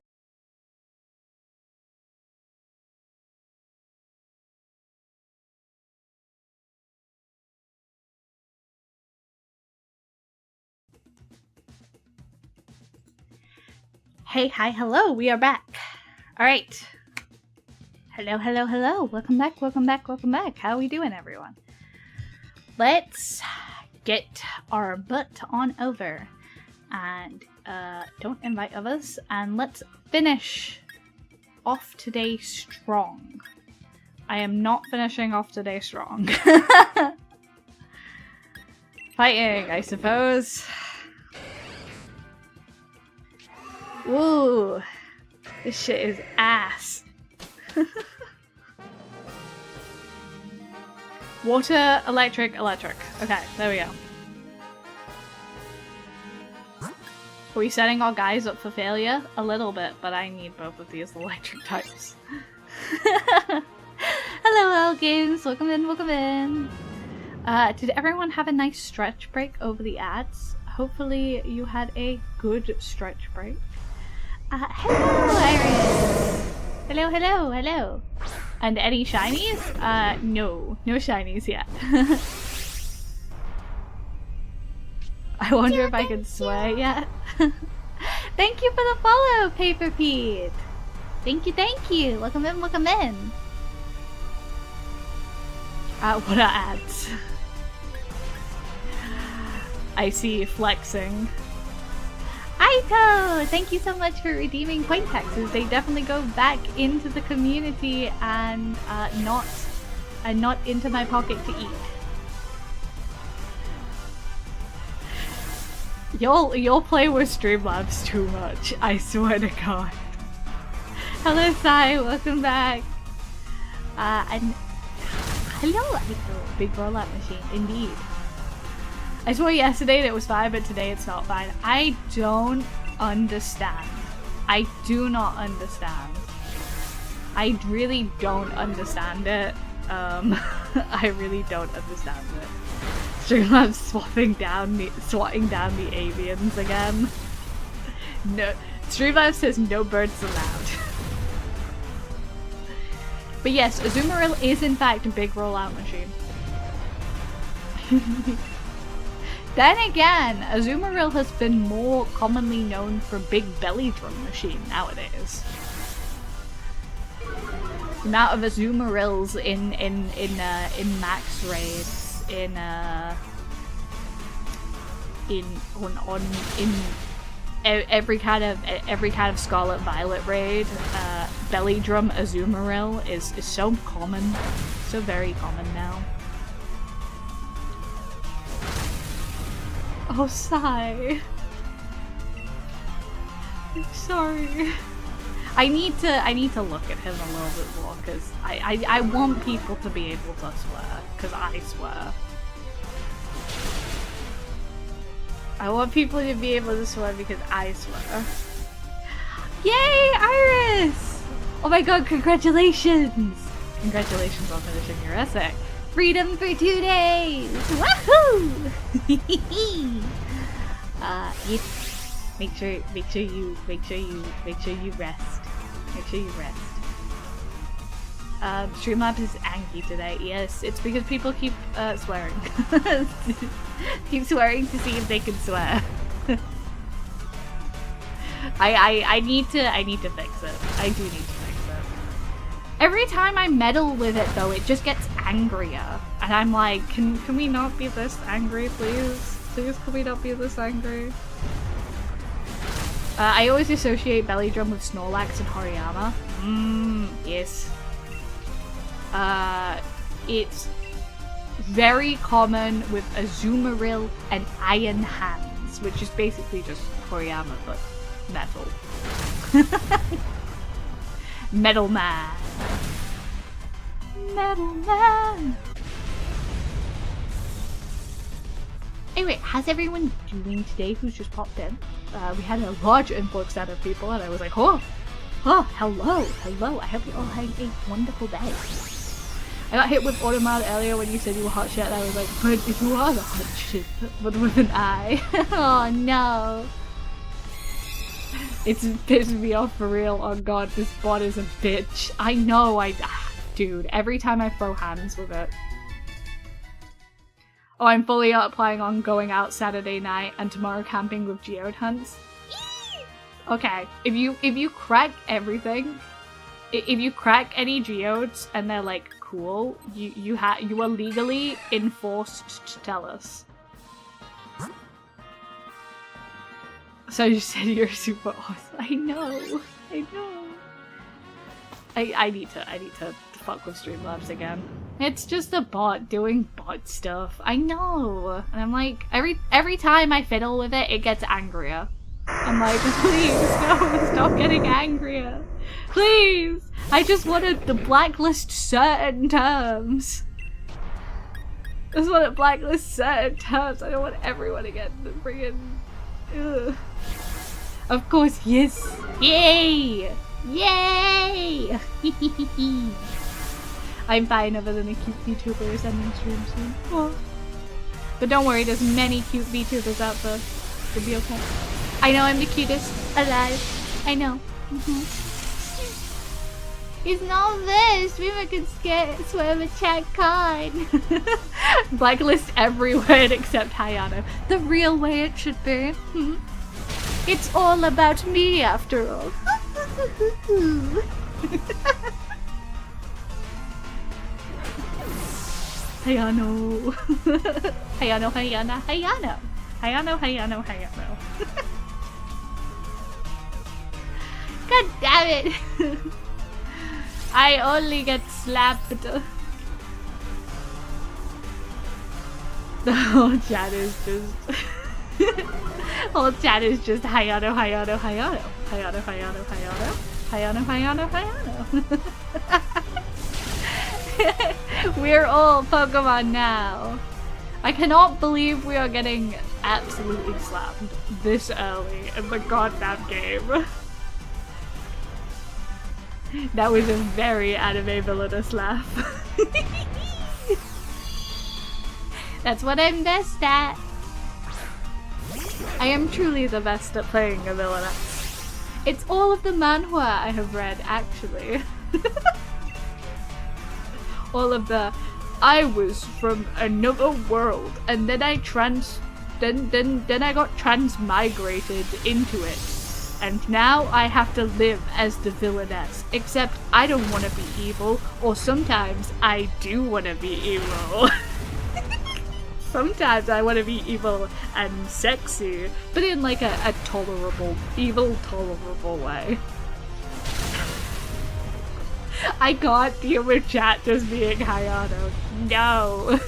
Hey, hi, hello, we are back. Alright. Hello, hello, hello. Welcome back, welcome back, welcome back. How are we doing, everyone? Let's get our butt on over. And, don't invite others. And let's finish off today strong. I am not finishing off today strong. Fighting, I suppose. Ooh, this shit is ass. Water, electric, electric. Okay, there we go. Are we setting our guys up for failure? A little bit, but I need both of these electric types. Hello, Elkins. Welcome in, welcome in. Did everyone have a nice stretch break over the ads? Hopefully you had a good stretch break. Hello, Iris! Hello, hello, hello! And any shinies? No. No shinies yet. I wonder if I can swear yet. Thank you for the follow, Paper Pete! Thank you, thank you! Welcome in, welcome in! What are ads? I see flexing. Aiko! Thank you so much for redeeming point taxes. They definitely go back into the community and not into my pocket to eat. You'll play with Streamlabs too much, I swear to god. Hello Sai, welcome back. And hello Aiko, big rollout machine, indeed. I swore yesterday that it was fine, but today it's not fine. I don't understand. I do not understand. I really don't understand it. I really don't understand it. Streamlabs swatting down the avians again. No, Streamlabs says no birds allowed. But yes, Azumarill is in fact a big rollout machine. Then again, Azumarill has been more commonly known for big belly drum machine nowadays. The amount of Azumarills in max raids, in every kind of Scarlet Violet raid, belly drum Azumarill is so common, so very common now. Oh, sigh. I'm sorry. I need to look at him a little bit more because I want people to be able to swear because I swear. I want people to be able to swear because I swear. Yay, Iris! Oh my god, congratulations! Congratulations on finishing your essay. Freedom for 2 days! Woohoo! Make sure you rest. Make sure you rest. Streamlabs is angry today. Yes, it's because people keep swearing. Keep swearing to see if they can swear. I need to fix it. I do need to fix it. Every time I meddle with it though, it just gets angrier. And I'm like, can we not be this angry, please? Please, can we not be this angry? I always associate Belly Drum with Snorlax and Horiyama. Yes. It's very common with Azumarill and Iron Hands, which is basically just Horiyama, but metal. Metal Man. Metal Man. Anyway, how's everyone doing today who's just popped in? We had a large influx out of people and I was like, oh, hello. I hope you're all having a wonderful day. I got hit with Automod earlier when you said you were hot shit and I was like, but you are the hot shit, but with an I. Oh no. It's pissing me off for real. Oh god, this bot is a bitch. I know, dude, every time I throw hands with it. Oh, I'm fully planning on going out Saturday night and tomorrow camping with geode hunts. Okay, if you crack everything, if you crack any geodes and they're like cool, you are legally enforced to tell us. So you said you're super awesome. I know. I need to fuck with Streamlabs again. It's just a bot doing bot stuff. I know. And I'm like, every time I fiddle with it, it gets angrier. I'm like, please, no, stop getting angrier. Please! I just wanted to blacklist certain terms. I just want to blacklist certain terms. I don't want everyone to get the friggin'... Ugh. Of course, yes. Yay! Yay! I'm fine other than a cute VTuber sending stream soon. Oh. But don't worry, there's many cute VTubers out there. You'll be okay. I know I'm the cutest alive. I know. It's not this. We can swear the chat kind. Blacklist everywhere except Hayano. The real way it should be. It's all about me after all. Hayano. Hayano. God damn it. I only get slapped. The whole chat is just... whole chat is just Hayano. We're all Pokemon now. I cannot believe we are getting absolutely slapped this early in the goddamn game. That was a very anime villainous laugh. That's what I'm best at. I am truly the best at playing a villainess. It's all of the manhwa I have read, actually. All of the I was from another world and then I then I got transmigrated into it. And now I have to live as the villainess. Except I don't want to be evil, or sometimes I do want to be evil. Sometimes I want to be evil and sexy, but in like a tolerable way. I can't deal with chat just being Hayano. No.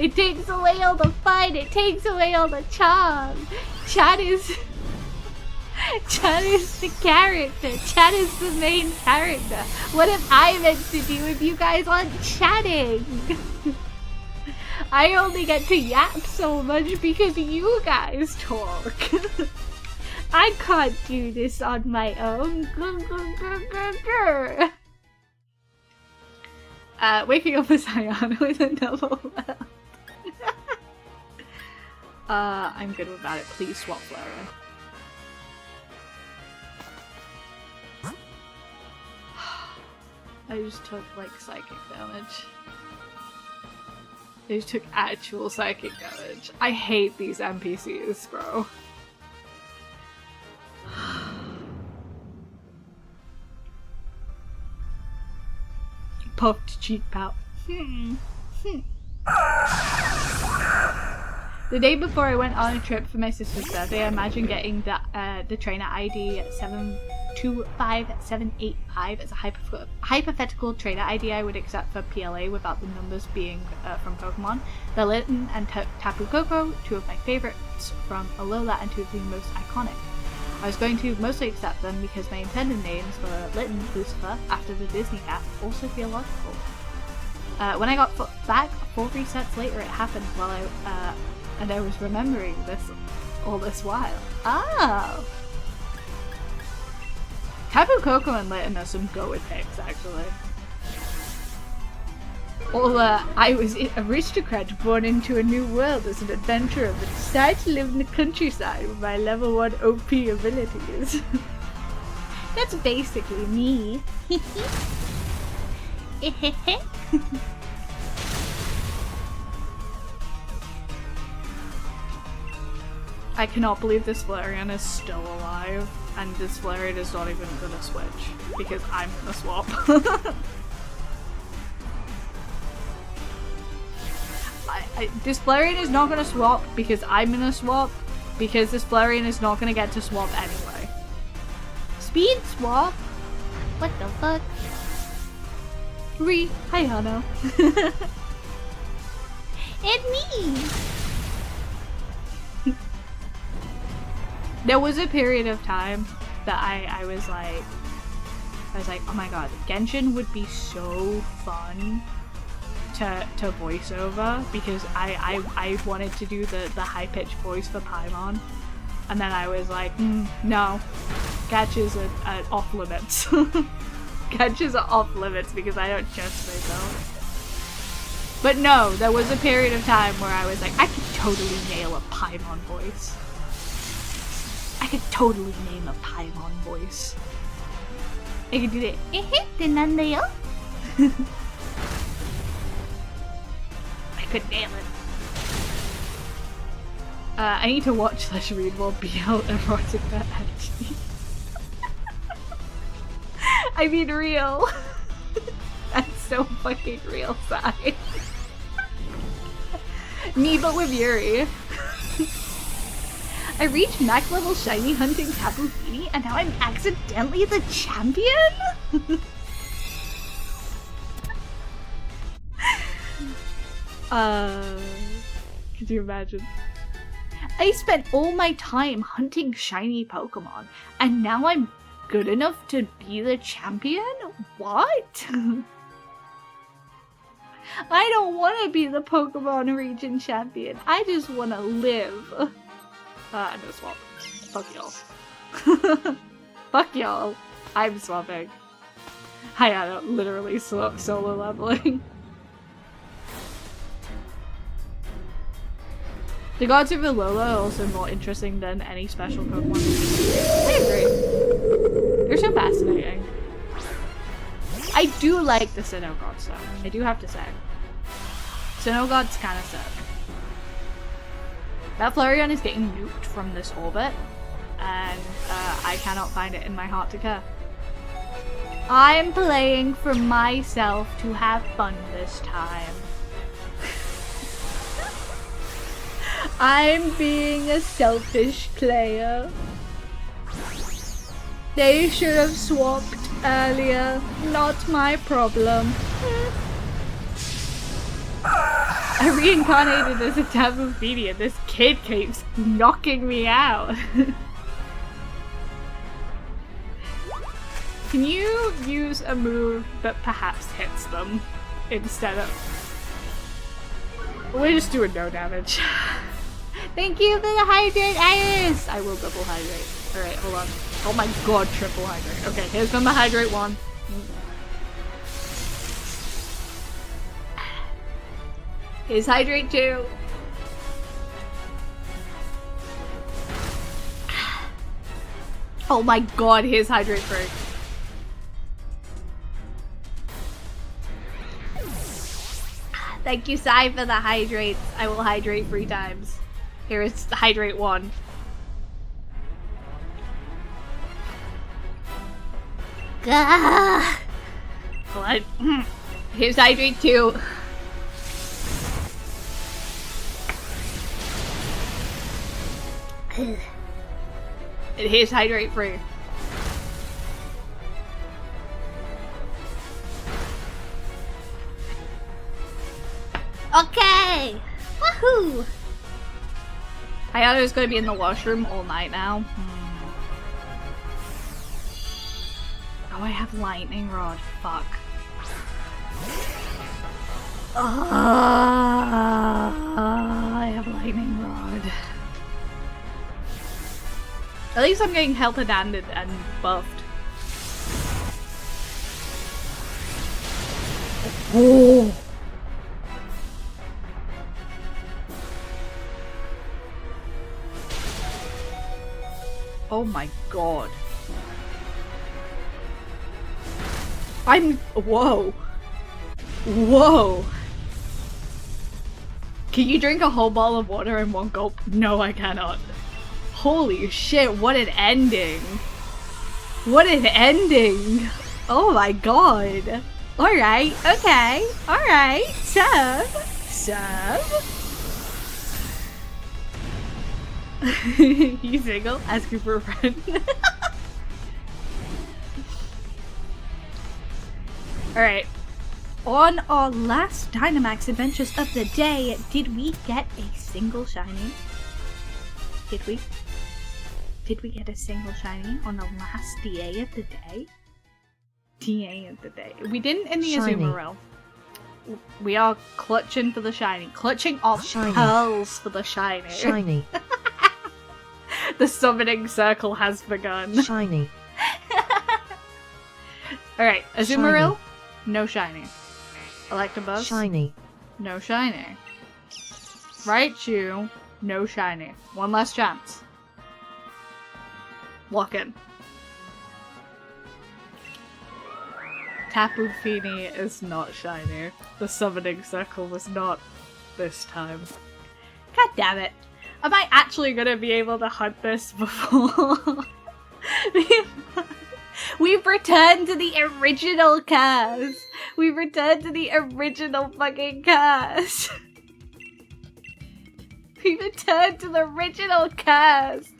It takes away all the fun, it takes away all the charm. Chat is the character. Chat is the main character. What am I meant to do if you guys aren't chatting? I only get to yap so much because you guys talk. I can't do this on my own. Waking up as Hayano is a double well. I'm good without it. Please swap Flora. I just took, like, psychic damage. I just took actual psychic damage. I hate these NPCs, bro. Puffed cheek pout. The day before I went on a trip for my sister's birthday, I imagined getting the trainer ID 725785 as a hypothetical trainer ID I would accept for PLA without the numbers being from Pokemon. The Litten and Tapu Koko, two of my favorites from Alola and two of the most iconic. I was going to mostly accept them because my intended names for Litten, Lucifer, after the Disney cat, also feel logical. When I got back 4 resets later, it happened while and I was remembering this all this while. Oh! Tapu Koko and Litten are some goated picks, actually. I was an aristocrat born into a new world as an adventurer, but decided to live in the countryside with my level 1 OP abilities. That's basically me. I cannot believe this Flareon is still alive, and this Flareon is not even gonna switch, because I'm gonna swap. This Flareon is not gonna swap because I'm gonna swap, because this Flareon is not gonna get to swap anyway. Speed swap? What the fuck? Hayano. And me! There was a period of time that I was like, oh my god, Genshin would be so fun to voice over, because I wanted to do the high-pitched voice for Paimon, and then I was like, no, catches are off limits. Catches are off limits because I don't trust myself. But no, there was a period of time where I was like, I could totally nail a Paimon voice. I could totally name a Paimon voice. I could do that. I could nail it. I need to watch / read more BL erotica actually. I mean real. That's so fucking real, Sai. Me but with Yuri. I reached max level shiny hunting Tapu Fini and now I'm accidentally the champion? Could you imagine? I spent all my time hunting shiny Pokemon and now I'm good enough to be the champion? What? I don't want to be the Pokemon region champion. I just want to live. No swap. Fuck y'all. Fuck y'all. I'm swapping. Hayano, literally solo leveling. The gods of Alola are also more interesting than any special Pokemon. I agree. They're so fascinating. I do like the Sinnoh gods though. I do have to say. Sinnoh gods kind of sick. That Flareon is getting nuked from this orbit, and I cannot find it in my heart to care. I'm playing for myself to have fun this time. I'm being a selfish player. They should have swapped earlier, not my problem. I reincarnated as a Tapu Fini and this kid keeps knocking me out. Can you use a move that perhaps hits them instead of... We're just doing no damage. Thank you for the hydrate, Iris! I will double hydrate. Alright, hold on. Oh my god, triple hydrate. Okay, here's been the hydrate one. Here's hydrate 2. Oh my god, here's hydrate 3. Thank you, Sai, for the hydrates. I will hydrate 3 times. Here is hydrate 1. Gah! Blood. Here's hydrate 2. And here's hydrate 3. Okay! Woohoo! Hayano's gonna be in the washroom all night now. Oh, I have lightning rod. Fuck. I have lightning rod. At least I'm getting health handed and buffed. Oh! Oh my god. Whoa. Whoa. Can you drink a whole bottle of water in one gulp? No, I cannot. Holy shit, what an ending. What an ending. Oh my god. Alright, okay. Alright. Sub. You single? Asking for a friend. Alright. On our last Dynamax adventures of the day, did we get a single shiny? Did we? Did we get a single shiny on the last DA of the day? DA of the day. We didn't in the Azumarill. We are clutching for the shiny. Clutching our pearls for the shiny. Shiny. The summoning circle has begun. Shiny. Alright, Azumarill, no shiny. Electabuzz, Shiny. no shiny. Raichu, no shiny. One last chance. Lock in. Tapu Fini is not shiny. The summoning circle was not this time. God damn it. Am I actually gonna be able to hunt this before? We've returned to the original cast! We've returned to the original fucking cast! We've returned to the original cast!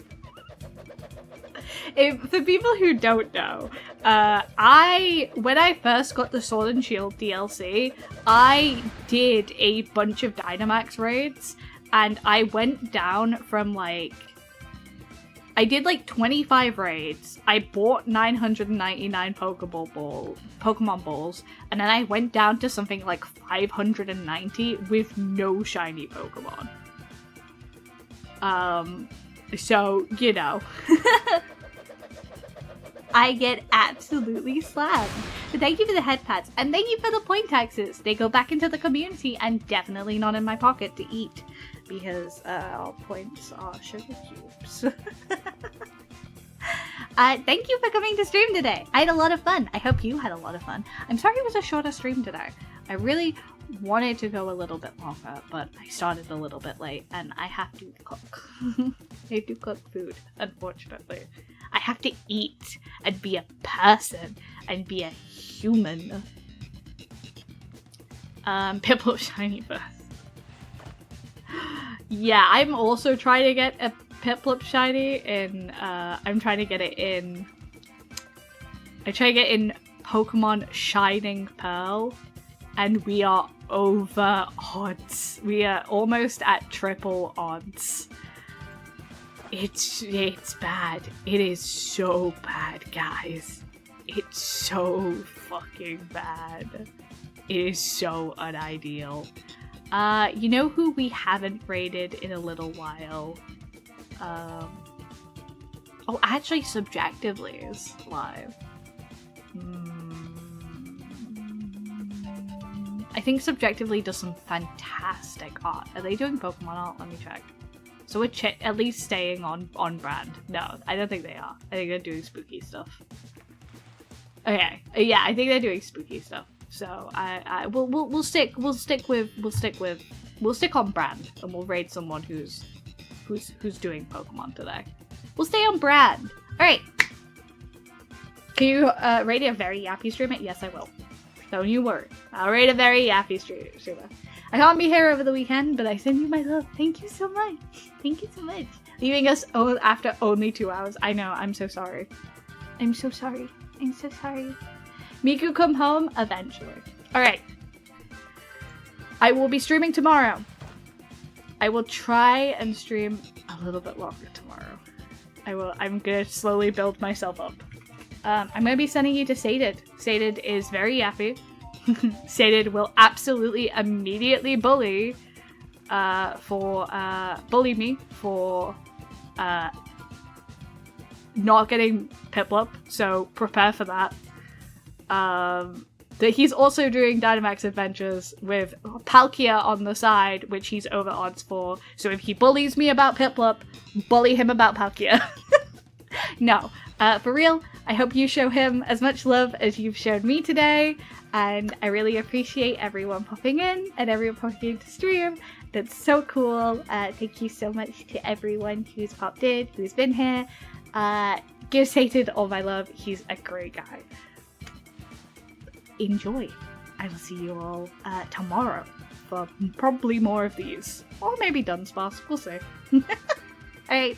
For people who don't know, when I first got the Sword and Shield DLC, I did a bunch of Dynamax raids, and I went down from I did 25 raids. I bought 999 Pokemon balls, and then I went down to something like 590 with no shiny Pokemon. So, you know. I get absolutely slammed. But thank you for the head pats, and thank you for the point taxes. They go back into the community and definitely not in my pocket to eat. Because our points are sugar cubes. Thank you for coming to stream today. I had a lot of fun. I hope you had a lot of fun. I'm sorry it was a shorter stream today. I really wanted to go a little bit longer, but I started a little bit late and I have to cook. I have to cook food, unfortunately. I have to eat and be a person and be a human. Piplup shiny first. Yeah, I'm also trying to get a Piplup shiny in, I'm trying to get it in, Pokemon Shining Pearl, and we are over odds. We are almost at triple odds. It's bad. It is so bad, guys. It's so fucking bad. It is so unideal. You know who we haven't raided in a little while? Oh, actually, Subjectively is live. I think Subjectively does some fantastic art. Are they doing Pokemon art? Let me check. So we're at least staying on brand. No, I don't think they are. I think they're doing spooky stuff. Okay, yeah, I think they're doing spooky stuff. So we'll stick on brand, and we'll raid someone who's doing Pokemon today. We'll stay on brand. All right. Can you rate a very yappy streamer? Yes, I will. Don't you worry. I'll rate a very yappy streamer. I can't be here over the weekend, but I send you my love. Thank you so much. Thank you so much. Leaving us after only 2 hours. I know. I'm so sorry. I'm so sorry. I'm so sorry. Miku, come home eventually. All right. I will be streaming tomorrow. I will try and stream a little bit longer tomorrow. I'm gonna slowly build myself up. I'm gonna be sending you to Saded. Saded is very yappy. Saded will absolutely immediately bully me for not getting Piplup, so prepare for that. That he's also doing Dynamax Adventures with Palkia on the side, which he's over odds for. So if he bullies me about Piplup, bully him about Palkia. No, for real, I hope you show him as much love as you've showed me today, and I really appreciate everyone popping in and everyone popping into stream. That's so cool. Thank you so much to everyone who's popped in, who's been here. Give Satan all my love. He's a great guy. Enjoy. I will see you all tomorrow for probably more of these. Or maybe Dunsparce. We'll see. Alright, bye!